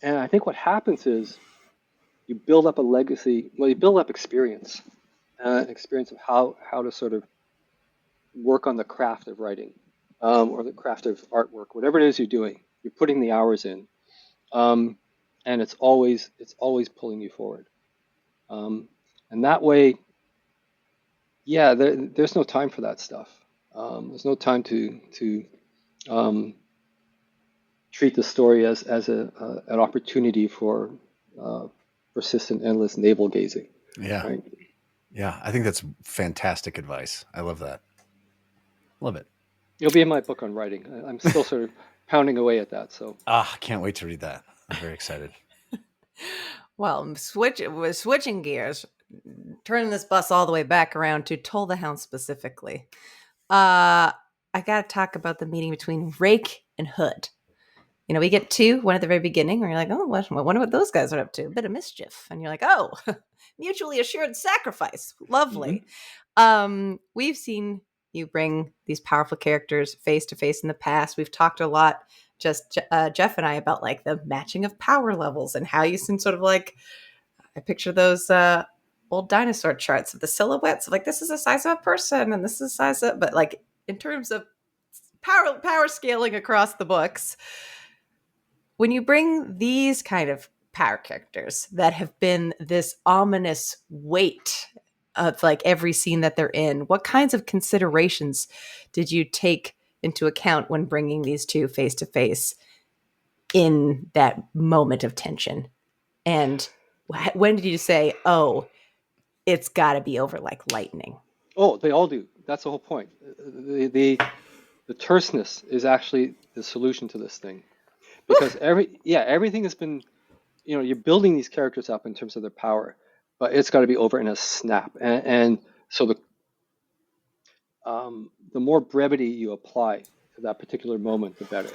[SPEAKER 3] I think what happens is you build up a legacy. Well, you build up experience, experience of how to sort of work on the craft of writing, or the craft of artwork, whatever it is you're doing. You're putting the hours in, and it's always pulling you forward. And that way, yeah, there's no time for that stuff. There's no time to treat the story as an opportunity for persistent, endless navel gazing.
[SPEAKER 1] Yeah.
[SPEAKER 3] Right?
[SPEAKER 1] Yeah. I think that's fantastic advice. I love that. Love it.
[SPEAKER 3] It'll be in my book on writing. I'm still sort of pounding away at that. So
[SPEAKER 1] Can't wait to read that. I'm very excited.
[SPEAKER 2] Well, switching gears, turning this bus all the way back around to Toll the Hounds specifically. I got to talk about the meeting between Rake and Hood. You know, we get one at the very beginning where you're like, oh, I wonder what those guys are up to. A bit of mischief. And you're like, oh, mutually assured sacrifice. Lovely. Mm-hmm. We've seen you bring these powerful characters face to face in the past. We've talked a lot, just Jeff and I, about like the matching of power levels and how you can sort of like, I picture those old dinosaur charts of the silhouettes of like, this is the size of a person and this is the size of, but like in terms of power scaling across the books, when you bring these kind of power characters that have been this ominous weight of like every scene that they're in, what kinds of considerations did you take into account when bringing these two face to face in that moment of tension? And when did you say, oh, it's got to be over like lightning?
[SPEAKER 3] Oh, they all do. That's the whole point. The terseness is actually the solution to this thing. Because everything has been, you're building these characters up in terms of their power, but it's got to be over in a snap. And so the more brevity you apply to that particular moment, the better.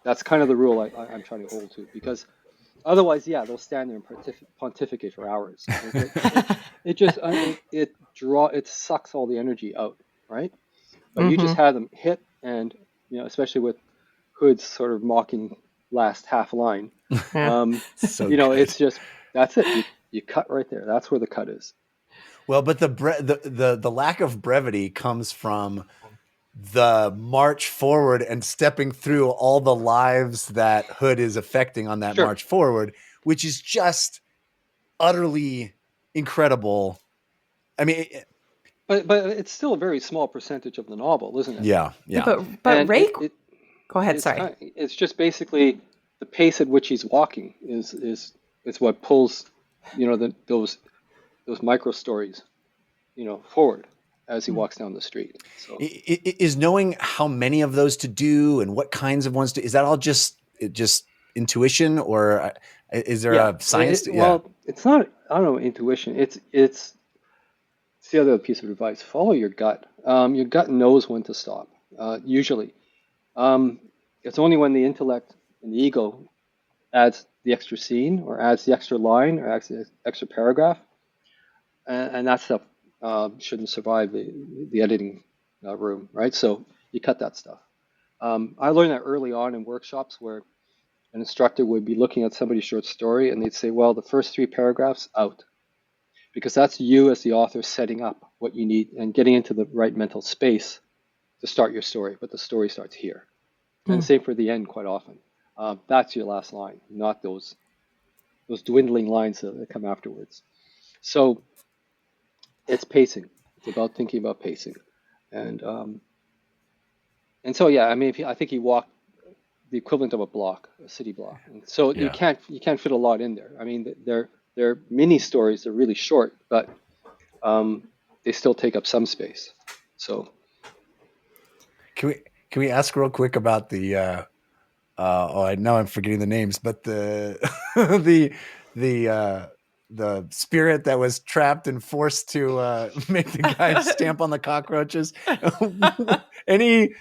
[SPEAKER 3] That's kind of the rule I'm trying to hold to, because otherwise, they'll stand there and pontificate for hours. It sucks all the energy out, right? But you just have them hit, and especially with Hood's sort of mocking last half line. It's just, that's it. You cut right there. That's where the cut is.
[SPEAKER 1] Well, but the lack of brevity comes from the march forward and stepping through all the lives that Hood is affecting on that march forward, which is just utterly incredible. I mean,
[SPEAKER 3] but it's still a very small percentage of the novel, isn't it?
[SPEAKER 1] Yeah.
[SPEAKER 2] But Rake, go ahead. Sorry.
[SPEAKER 3] It's just basically the pace at which he's walking is what pulls, those micro stories, forward as he walks down the street. So
[SPEAKER 1] is knowing how many of those to do and what kinds of ones to, is that all just intuition, or is there a science?
[SPEAKER 3] Well, it's not, I don't know, intuition. It's the other piece of advice. Follow your gut. Your gut knows when to stop. Usually, it's only when the intellect and the ego adds the extra scene, or adds the extra line, or adds the extra paragraph, and that stuff shouldn't survive the editing room, right? So you cut that stuff. I learned that early on in workshops, where an instructor would be looking at somebody's short story and they'd say, well, the first 3 paragraphs out, because that's you as the author setting up what you need and getting into the right mental space to start your story, but the story starts here. And same for the end quite often. That's your last line, not those dwindling lines that come afterwards. So it's pacing. It's about thinking about pacing. And so, I think he walked the equivalent of a city block. And so you can't fit a lot in there. I mean, they're mini stories. They're really short, but they still take up some space. So
[SPEAKER 1] can we ask real quick about the I know I'm forgetting the names, but the the spirit that was trapped and forced to make the guy stamp on the cockroaches? Any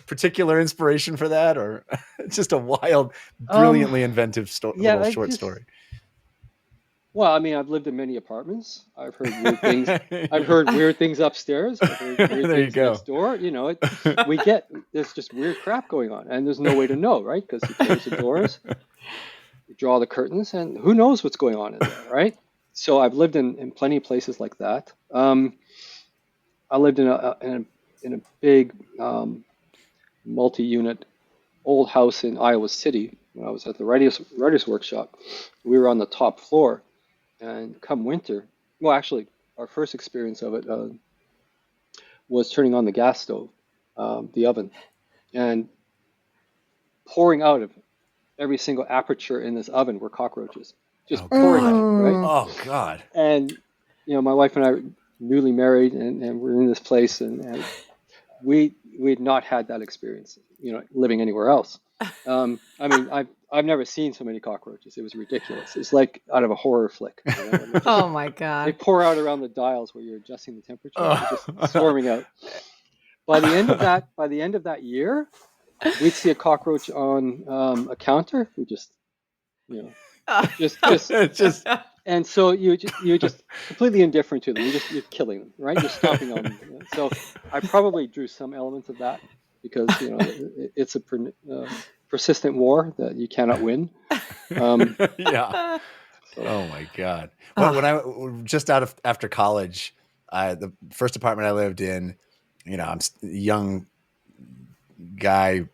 [SPEAKER 1] particular inspiration for that, or just a wild, brilliantly inventive short story?
[SPEAKER 3] Well, I mean, I've lived in many apartments. I've heard weird things. I've heard weird things upstairs. I've heard weird things next door. There's just weird crap going on, and there's no way to know, right? Because you close the doors, you draw the curtains, and who knows what's going on in there, right? So I've lived in plenty of places like that. I lived in a big multi-unit old house in Iowa City when I was at the writers workshop. We were on the top floor, and come winter, well, actually, our first experience of it was turning on the gas stove, the oven, and pouring out of every single aperture in this oven were cockroaches,
[SPEAKER 1] Oh
[SPEAKER 3] just pouring
[SPEAKER 1] God.
[SPEAKER 3] out, right?
[SPEAKER 2] Mm.
[SPEAKER 1] Oh God.
[SPEAKER 3] And my wife and I were newly married, and we're in this place, and we had not had that experience, living anywhere else. I mean, I've never seen so many cockroaches. It was ridiculous. It's like out of a horror flick, and
[SPEAKER 2] Oh my
[SPEAKER 3] they
[SPEAKER 2] God.
[SPEAKER 3] pour out around the dials where you're adjusting the temperature. They're just
[SPEAKER 1] Oh.
[SPEAKER 3] swarming out. By the end of that year, we'd see a cockroach on a counter. We just, you know, just
[SPEAKER 1] It's just
[SPEAKER 3] and so you're just completely indifferent to them. You're killing them, right? You're stomping on them. So I probably drew some elements of that because it's a persistent war that you cannot win.
[SPEAKER 1] yeah.
[SPEAKER 3] So
[SPEAKER 1] Oh my God. When
[SPEAKER 2] Ah,
[SPEAKER 1] I just after college, the first apartment I lived in, I'm a young guy.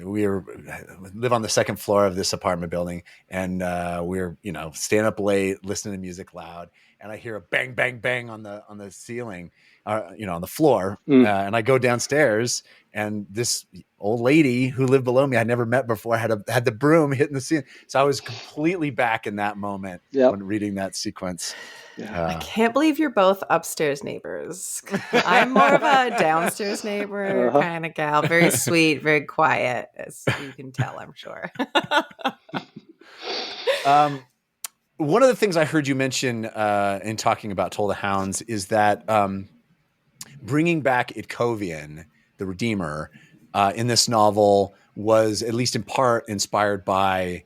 [SPEAKER 1] We live on the second floor of this apartment building, and we're staying up late, listening to music loud, and I hear a bang, bang, bang on the ceiling, on the floor, and I go downstairs, and this old lady who lived below me, I'd never met before, had the broom hitting the ceiling, so I was completely back in that moment
[SPEAKER 3] yeah,
[SPEAKER 1] when reading that sequence.
[SPEAKER 3] yeah.
[SPEAKER 2] I can't believe you're both upstairs neighbors. I'm more of a downstairs neighbor
[SPEAKER 3] Uh-huh.
[SPEAKER 2] kind of gal, very sweet, very quiet, as you can tell, I'm sure.
[SPEAKER 1] One of the things I heard you mention in talking about Toll the Hounds is that bringing back Itkovian, the Redeemer, in this novel was at least in part inspired by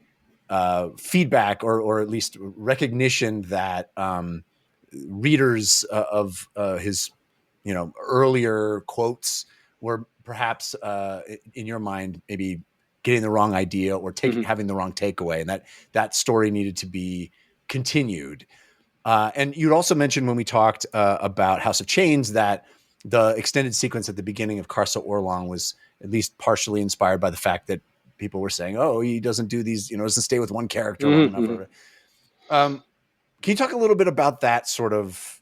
[SPEAKER 1] feedback or at least recognition that readers of his earlier quotes were perhaps in your mind maybe getting the wrong idea or
[SPEAKER 3] Mhm.
[SPEAKER 1] having the wrong takeaway, and that story needed to be continued. And you'd also mentioned when we talked about House of Chains that the extended sequence at the beginning of Karsa Orlong was at least partially inspired by the fact that people were saying, "Oh, he doesn't do these, doesn't stay with one character long
[SPEAKER 3] Mhm.
[SPEAKER 1] enough."
[SPEAKER 3] Mhm.
[SPEAKER 1] Can you talk a little bit about that sort of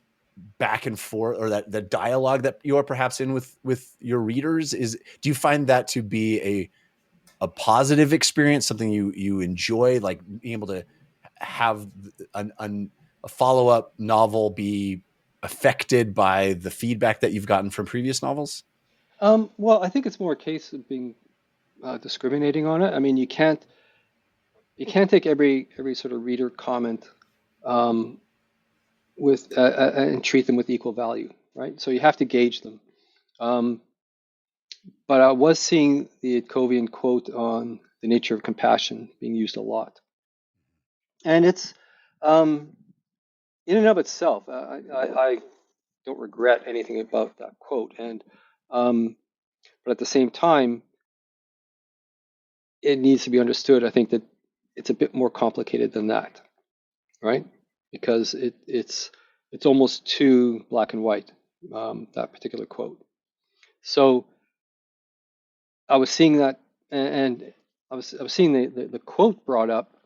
[SPEAKER 1] back and forth, or that the dialogue that you are perhaps in with your readers? Do you find that to be a positive experience, something you enjoy, like being able to have a follow-up novel be affected by the feedback that you've gotten from previous novels?
[SPEAKER 3] Well, I think it's more a case of being discriminating on it. I mean, you can't take every sort of reader comment um, with and treat them with equal value, right? So you have to gauge them. Um, but I was seeing the Itkovian quote on the nature of compassion being used a lot, and it's um, in and of itself. I don't regret anything about that quote, and but at the same time, it needs to be understood. I think that it's a bit more complicated than that, right? Because it's almost too black and white, that particular quote. So I was seeing that, and I was seeing the quote brought up,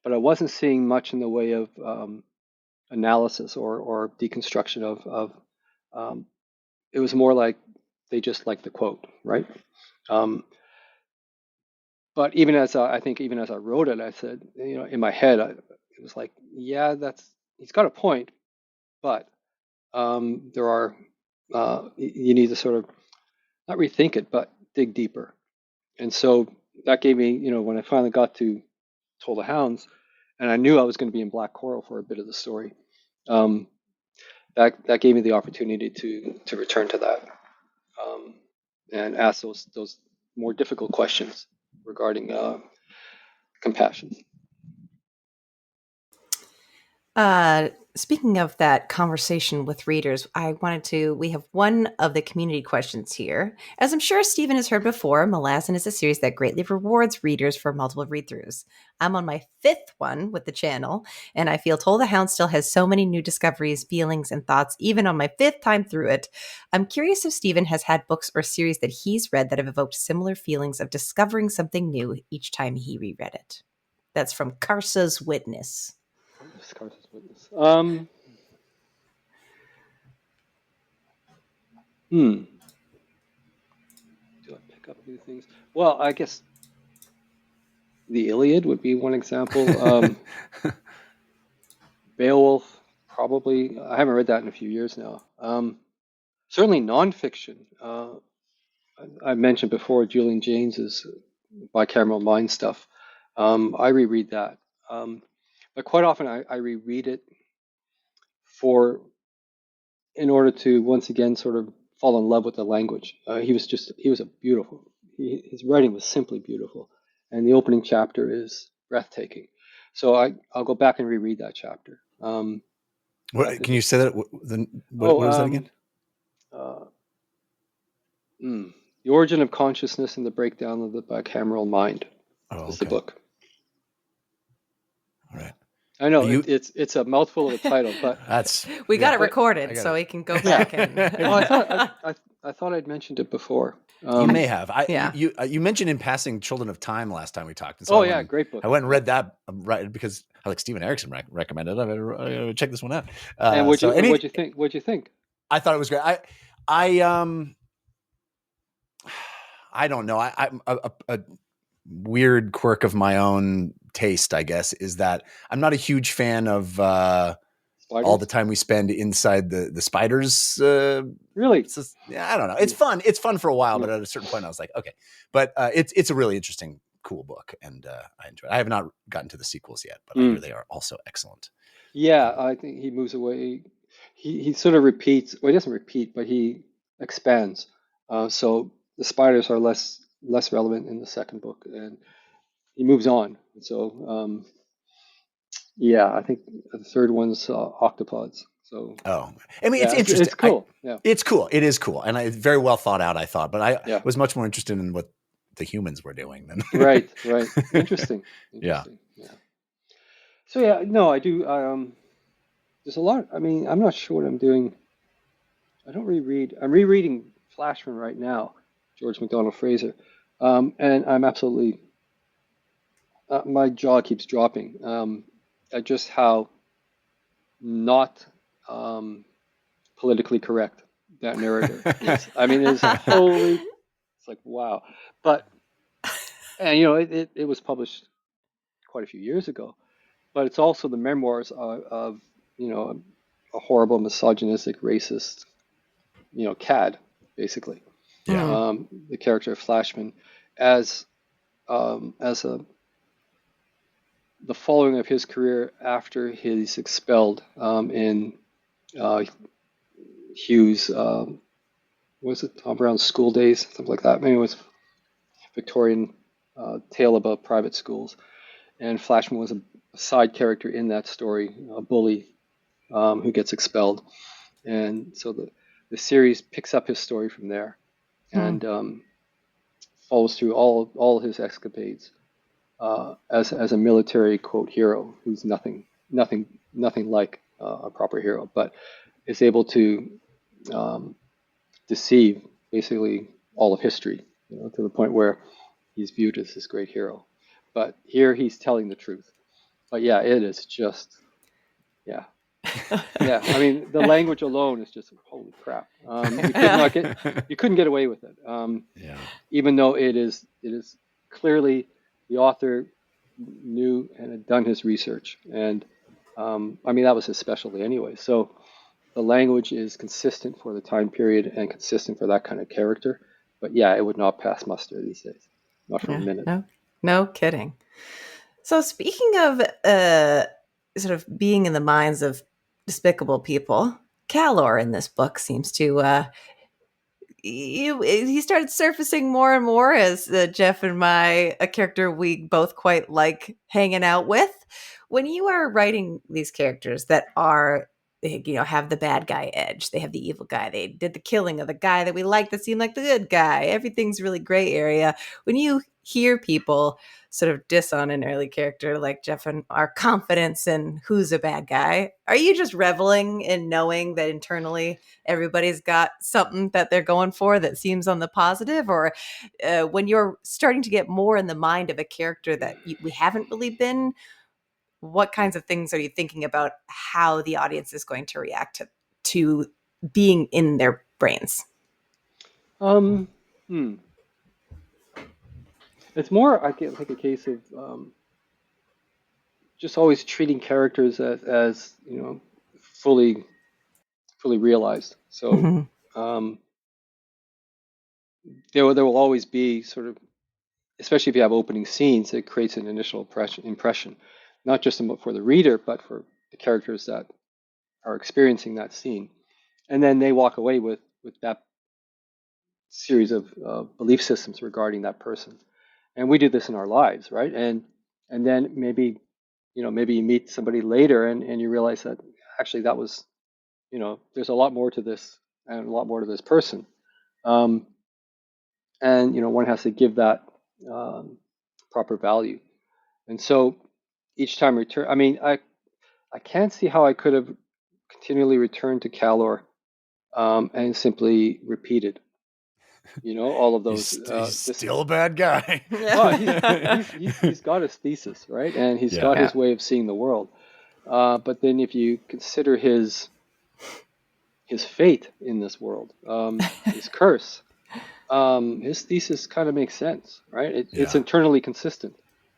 [SPEAKER 3] but I wasn't seeing much in the way of analysis or deconstruction of it was more like they just liked the quote, right? Um, but I think even as I wrote it, I said, in my head, it was like, yeah, he's got a point, but there are you need to sort of not rethink it, but dig deeper. And so that gave me, when I finally got to Toll the Hounds, and I knew I was going to be in Black Coral for a bit of the story, um, that gave me the opportunity to return to that and ask those more difficult questions regarding compassion.
[SPEAKER 2] Speaking of that conversation with readers, we have one of the community questions here. As I'm sure Stephen has heard before, Malazan is a series that greatly rewards readers for multiple read-throughs. I'm on my 5th one with the channel, and I feel Toll the Hounds still has so many new discoveries, feelings, and thoughts, even on my 5th time through it. I'm curious if Stephen has had books or series that he's read that have evoked similar feelings of discovering something new each time he reread it. That's from Karsa's Witness.
[SPEAKER 3] Scarce's Witness. Do I pick up new things? Well, I guess the Iliad would be one example. Beowulf, probably. I haven't read that in a few years now. Certainly nonfiction. I mentioned before Julian James's bicameral mind stuff. I reread that. But quite often I reread it in order to once again sort of fall in love with the language. He was a beautiful, his writing was simply beautiful. And the opening chapter is breathtaking. So I'll go back and reread that chapter.
[SPEAKER 1] What, can you say that? What is that again?
[SPEAKER 3] The Origin of Consciousness and the Breakdown of the Bicameral Mind is the book.
[SPEAKER 1] All right.
[SPEAKER 3] I know it's a mouthful of a title, but
[SPEAKER 2] we got it recorded, so we can go back and.
[SPEAKER 3] I thought I'd mentioned it before.
[SPEAKER 1] You may have. You mentioned in passing "Children of Time" last time we talked. And so
[SPEAKER 3] great book.
[SPEAKER 1] I went and read that right because I like Steven Erikson recommended it. I better check this one out.
[SPEAKER 3] And what'd you think? What'd you think?
[SPEAKER 1] I thought it was great. I don't know. I'm a weird quirk of my own taste, I guess, is that I'm not a huge fan of all the time we spend inside the spiders.
[SPEAKER 3] Really?
[SPEAKER 1] I don't know. It's fun. It's fun for a while, but at a certain point I was like, okay. But it's a really interesting, cool book, and I enjoy it. I have not gotten to the sequels yet, but I hear they are also excellent.
[SPEAKER 3] Yeah, I think he moves away. He sort of repeats. Well, he doesn't repeat, but he expands. So the spiders are less relevant in the second book, and he moves on. So I think the third one's octopods. So
[SPEAKER 1] I mean, it's interesting.
[SPEAKER 3] It's cool.
[SPEAKER 1] It's cool. It is cool, and it's very well thought out, I thought. But I was much more interested in what the humans were doing than
[SPEAKER 3] right. Interesting.
[SPEAKER 1] Yeah.
[SPEAKER 3] So no, I do. There's a lot. I mean, I'm not sure what I'm doing. I don't reread. I'm rereading Flashman right now, George MacDonald Fraser, and I'm absolutely. My jaw keeps dropping at just how not politically correct that narrator is. I mean, it's like wow. And it was published quite a few years ago, but it's also the memoirs of a horrible, misogynistic, racist, cad, basically.
[SPEAKER 2] Yeah.
[SPEAKER 3] The character of Flashman as the following of his career after he's expelled in Hughes, was it Tom Brown's School Days, something like that? Maybe it was Victorian tale about private schools. And Flashman was a side character in that story, a bully who gets expelled. And so the series picks up his story from there and follows through all his escapades as a military quote hero who's nothing like a proper hero, but is able to deceive basically all of history, to the point where he's viewed as this great hero. But here he's telling the truth. But yeah, it is just yeah. I mean, the language alone is just holy crap. You couldn't get away with it. Even though it is clearly the author knew and had done his research, and I mean that was his specialty anyway. So the language is consistent for the time period and consistent for that kind of character. But yeah, it would not pass muster these days, not for a minute.
[SPEAKER 2] No kidding. So speaking of sort of being in the minds of despicable people, Calor in this book seems to he started surfacing more and more as Jeff and a character we both quite like hanging out with. When you are writing these characters that are, have the bad guy edge, they have the evil guy, they did the killing of the guy that we like that seemed like the good guy, everything's really gray area. When you hear people sort of diss on an early character like Jeff and our confidence in who's a bad guy, are you just reveling in knowing that internally everybody's got something that they're going for that seems on the positive? Or when you're starting to get more in the mind of a character that we haven't really been, what kinds of things are you thinking about how the audience is going to react to being in their brains?
[SPEAKER 3] It's more, I think, a case of just always treating characters as fully realized. So
[SPEAKER 2] Mm-hmm.
[SPEAKER 3] There will always be sort of, especially if you have opening scenes, it creates an initial impression, not just for the reader, but for the characters that are experiencing that scene, and then they walk away with that series of belief systems regarding that person. And we do this in our lives, right? And then maybe you meet somebody later and you realize that actually that was, there's a lot more to this and a lot more to this person. And one has to give that proper value. And so each time return, I mean, I can't see how I could have continually returned to Calor and simply repeated, all of those.
[SPEAKER 1] He's still a bad guy.
[SPEAKER 3] Well, he's got his thesis, right? And he's got his way of seeing the world. But then if you consider his fate in this world, his curse, his thesis kind of makes sense, right? It's internally consistent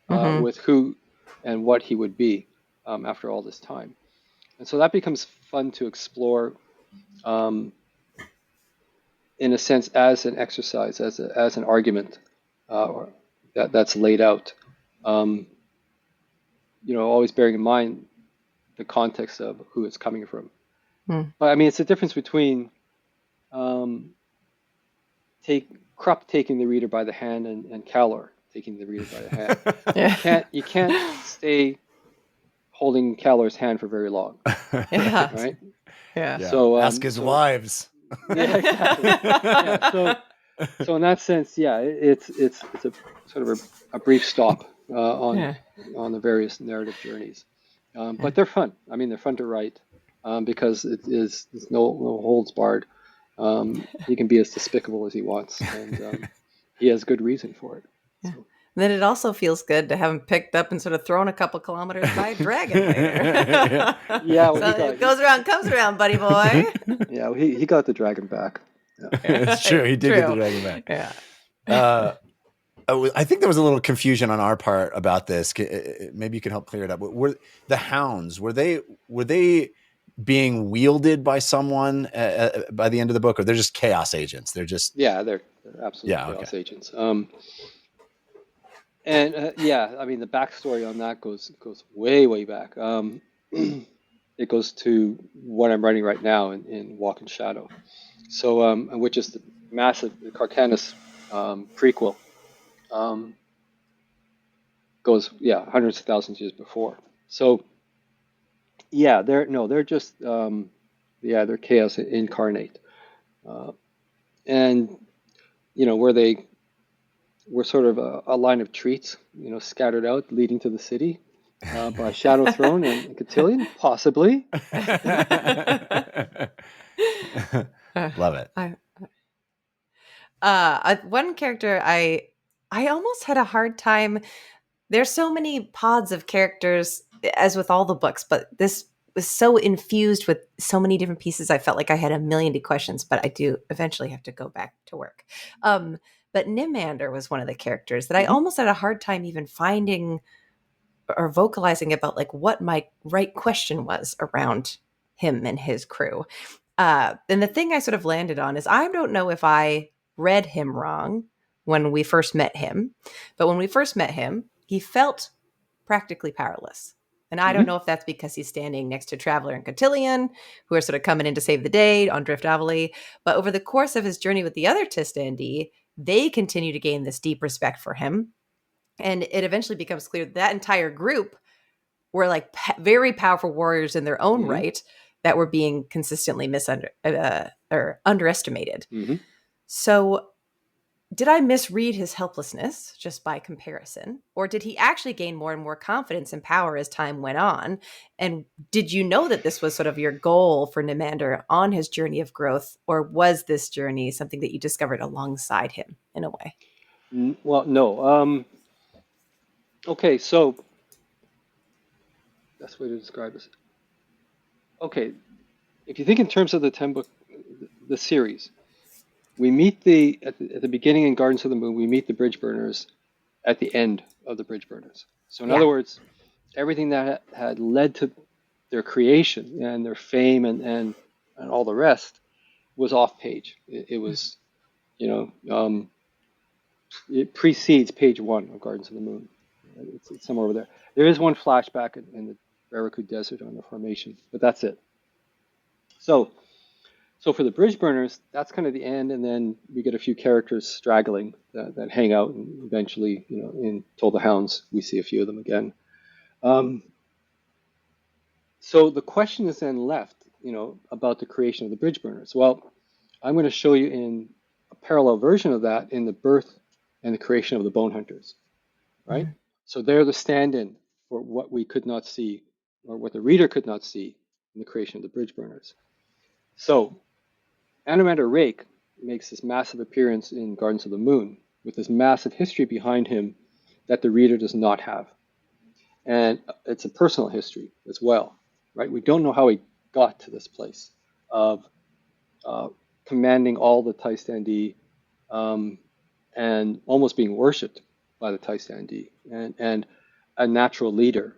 [SPEAKER 3] with who and what he would be after all this time. And so that becomes fun to explore, in a sense, as an exercise, as an argument that's laid out. Always bearing in mind the context of who it's coming from. But I mean, it's a difference between Kruppe taking the reader by the hand and Calor taking the reader by the hand. You can't stay holding Calor's hand for very long. Right?
[SPEAKER 2] Yeah.
[SPEAKER 1] So ask his wives.
[SPEAKER 3] Yeah, exactly. So in that sense, it's a sort of a brief stop on the various narrative journeys. But they're fun. I mean, they're fun to write because it's no holds barred. He can be as despicable as he wants, and he has good reason for it.
[SPEAKER 2] Yeah. So. Then it also feels good to have him picked up and sort of thrown a couple kilometers by a dragon later.
[SPEAKER 3] Yeah,
[SPEAKER 2] well, so it goes around, comes around, buddy boy.
[SPEAKER 3] Yeah, he got the dragon back.
[SPEAKER 1] Yeah. It's true. He did get the dragon back.
[SPEAKER 2] Yeah.
[SPEAKER 1] I think there was a little confusion on our part about this. Maybe you can help clear it up. Were the hounds, were they being wielded by someone by the end of the book, or they're just chaos agents? They're just
[SPEAKER 3] they're absolutely chaos agents. And I mean, the backstory on that goes way back. It goes to what I'm writing right now in Walk in Shadow. So, which is the massive Carcanis prequel. Goes hundreds of thousands of years before. So they're just they're chaos incarnate, and where they were sort of a line of treats, scattered out leading to the city by Shadow Throne and Cotillion, possibly.
[SPEAKER 1] Love it.
[SPEAKER 2] One character I almost had a hard time. There's so many pods of characters, as with all the books, but this was so infused with so many different pieces. I felt like I had a million questions, but I do eventually have to go back to work. But Nimander was one of the characters that I almost had a hard time even finding or vocalizing about, like, what my right question was around him and his crew. And the thing I sort of landed on is I don't know if I read him wrong when we first met him, but when we first met him, he felt practically powerless. And I don't know if that's because he's standing next to Traveler and Cotillion, who are sort of coming in to save the day on Drift Avali. But over the course of his journey with the other Tistandi, they continue to gain this deep respect for him. And it eventually becomes clear that entire group were like very powerful warriors in their own right that were being consistently or underestimated. So did I misread his helplessness just by comparison? Or did he actually gain more and more confidence and power as time went on? And did you know that this was sort of your goal for Nimander on his journey of growth? Or was this journey something that you discovered alongside him in a way?
[SPEAKER 3] Well, no. Okay, so best way to describe this. Okay, if you think in terms of the 10 book, the series, we meet at the beginning in Gardens of the Moon, we meet the Bridge Burners at the end of the Bridge Burners. So in other words, everything that had led to their creation and their fame and all the rest was off page. It was, it precedes page 1 of Gardens of the Moon. It's somewhere over there. There is one flashback in the Rariku Desert on the formation, but that's it. So for the Bridge Burners, that's kind of the end, and then we get a few characters straggling that hang out, and eventually, in Toll the Hounds, we see a few of them again. So the question is then left, about the creation of the Bridge Burners. Well, I'm going to show you in a parallel version of that in the birth and the creation of the Bonehunters, right? So they're the stand-in for what we could not see, or what the reader could not see in the creation of the Bridge Burners. So Animander Rake makes this massive appearance in Gardens of the Moon with this massive history behind him that the reader does not have. And it's a personal history as well, right? We don't know how he got to this place of commanding all the Tystandi and almost being worshipped by the Tystandi and a natural leader,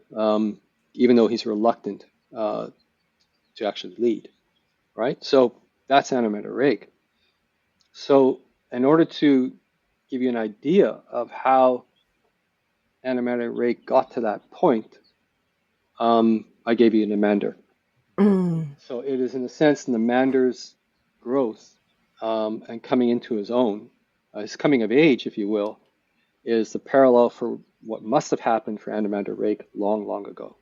[SPEAKER 3] even though he's reluctant to actually lead, right? So that's Animander Rake. So in order to give you an idea of how Animander Rake got to that point, I gave you Nimander. So it is, in a sense, Nimander's growth and coming into his own, his coming of age, if you will, is the parallel for what must have happened for Animander Rake long, long ago.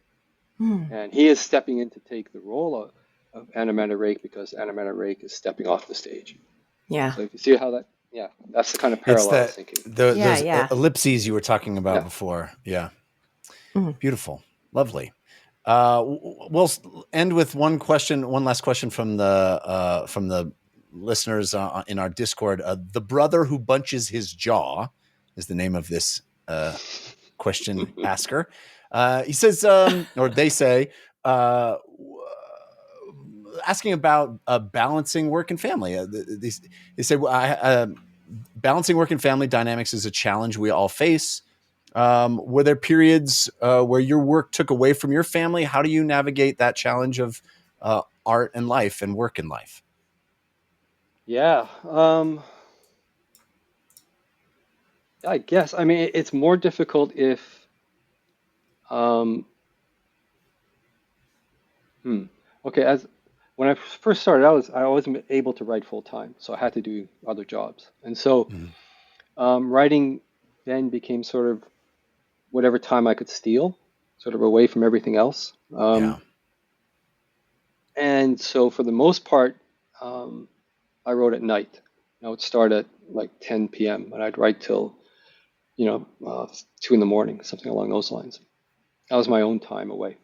[SPEAKER 3] And he is stepping in to take the role of Animander Rake because Animander Rake is stepping off the stage.
[SPEAKER 2] Yeah.
[SPEAKER 3] So if you see how that, that's the kind of parallel I was thinking.
[SPEAKER 1] Those ellipses you were talking about before. Yeah. Beautiful. Lovely. We'll end with one last question from the listeners in our Discord. The brother who bunches his jaw is the name of this question asker. He says, or they say, asking about balancing work and family. They say, balancing work and family dynamics is a challenge we all face. Were there periods where your work took away from your family? How do you navigate that challenge of art and life and work and life?
[SPEAKER 3] Yeah. I guess. I mean, it's more difficult if okay, as when I first started, I wasn't able to write full time, so I had to do other jobs, and so writing then became sort of whatever time I could steal, sort of away from everything else. And so for the most part, I wrote at night. I would start at like 10 p.m. and I'd write till 2 in the morning, something along those lines. That was my own time away.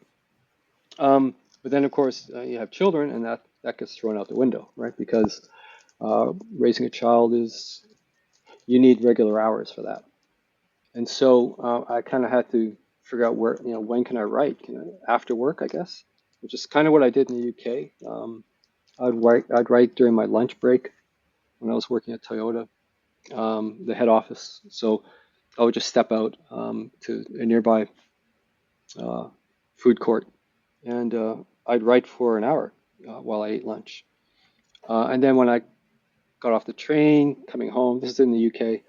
[SPEAKER 3] But then, of course, you have children, and that gets thrown out the window, right? Because raising a child you need regular hours for that. And so I kind of had to figure out when can I write? After work, I guess, which is kind of what I did in the UK. I'd write during my lunch break when I was working at Toyota, the head office. So I would just step out to a nearby food court, and I'd write for an hour while I ate lunch. And then when I got off the train coming home, this is in the UK,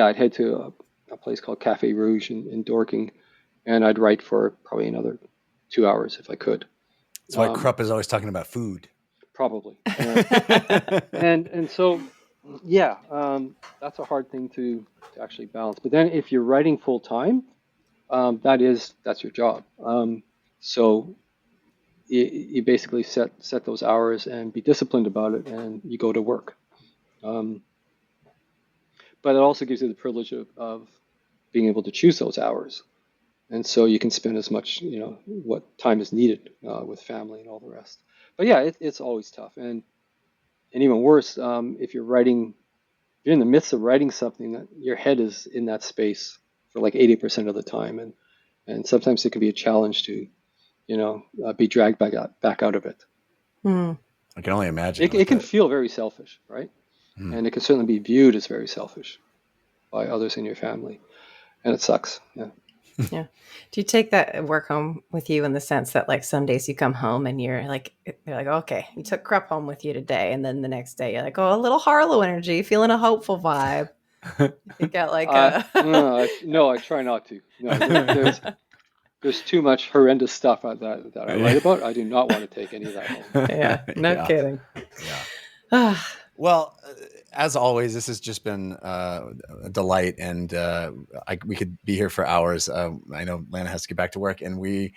[SPEAKER 3] I'd head to a place called Café Rouge in Dorking, and I'd write for probably another 2 hours if I could.
[SPEAKER 1] That's why Kruppe is always talking about food.
[SPEAKER 3] Probably. And so, yeah, that's a hard thing to actually balance. But then if you're writing full time, that's your job. So you basically set those hours and be disciplined about it, and you go to work. But it also gives you the privilege of being able to choose those hours, and so you can spend as much, what time is needed with family and all the rest. But yeah, it's always tough, and even worse, if you're in the midst of writing something that your head is in that space for like 80% of the time, and sometimes it can be a challenge to, be dragged back out of it.
[SPEAKER 2] Hmm.
[SPEAKER 1] I can only imagine.
[SPEAKER 3] It can feel very selfish, right? And it can certainly be viewed as very selfish by others in your family, and it sucks. Yeah.
[SPEAKER 2] Yeah. Do you take that work home with you in the sense that like some days you come home and you're like, okay, you took Kruppe home with you today. And then the next day you're like, oh, a little Harlo energy, feeling a hopeful vibe. You get like
[SPEAKER 3] no, I try not to. No, there's too much horrendous stuff that I write about. I do not want to take any of that home.
[SPEAKER 2] Yeah, no kidding.
[SPEAKER 1] Yeah. Well, as always, this has just been a delight, and we could be here for hours. I know Lana has to get back to work, and we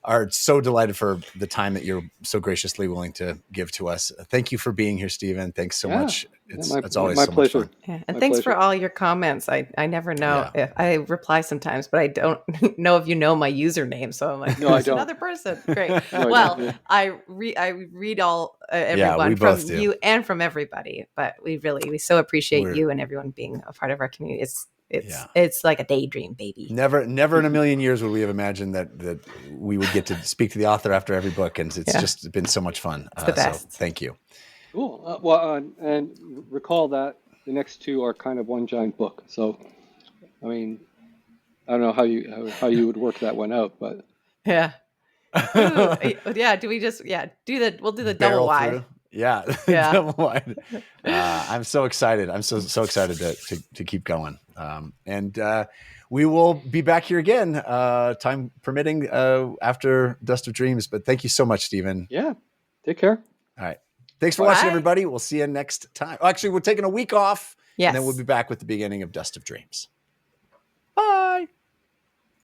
[SPEAKER 1] are so delighted for the time that you're so graciously willing to give to us. Thank you for being here, Steven. Thanks so much. It's always
[SPEAKER 3] my
[SPEAKER 1] so
[SPEAKER 3] pleasure.
[SPEAKER 1] much fun.
[SPEAKER 2] Yeah. And thanks for all your comments. I never know if I reply sometimes, but I don't know if you know my username. So I'm like,
[SPEAKER 3] no, I don't.
[SPEAKER 2] Another person. Great. Well, I read all everyone from you and from everybody, but we so appreciate you and everyone being a part of our community. It's like a daydream, baby.
[SPEAKER 1] Never in a million years would we have imagined that we would get to speak to the author after every book, and it's just been so much fun.
[SPEAKER 2] It's the best.
[SPEAKER 1] So thank you.
[SPEAKER 3] Cool. And recall that the next two are kind of one giant book. So, I mean, I don't know how you would work that one out, but
[SPEAKER 2] yeah. Ooh, yeah. Do we just we'll do the double wide.
[SPEAKER 1] Through. Yeah. Double wide. I'm so excited. I'm so excited to keep going. And we will be back here again, time permitting, after Dust of Dreams. But thank you so much, Steven.
[SPEAKER 3] Yeah. Take care.
[SPEAKER 1] All right. Thanks for watching, everybody. We'll see you next time. Actually, we're taking a week off.
[SPEAKER 2] Yes.
[SPEAKER 1] And then we'll be back with the beginning of Dust of Dreams. Bye.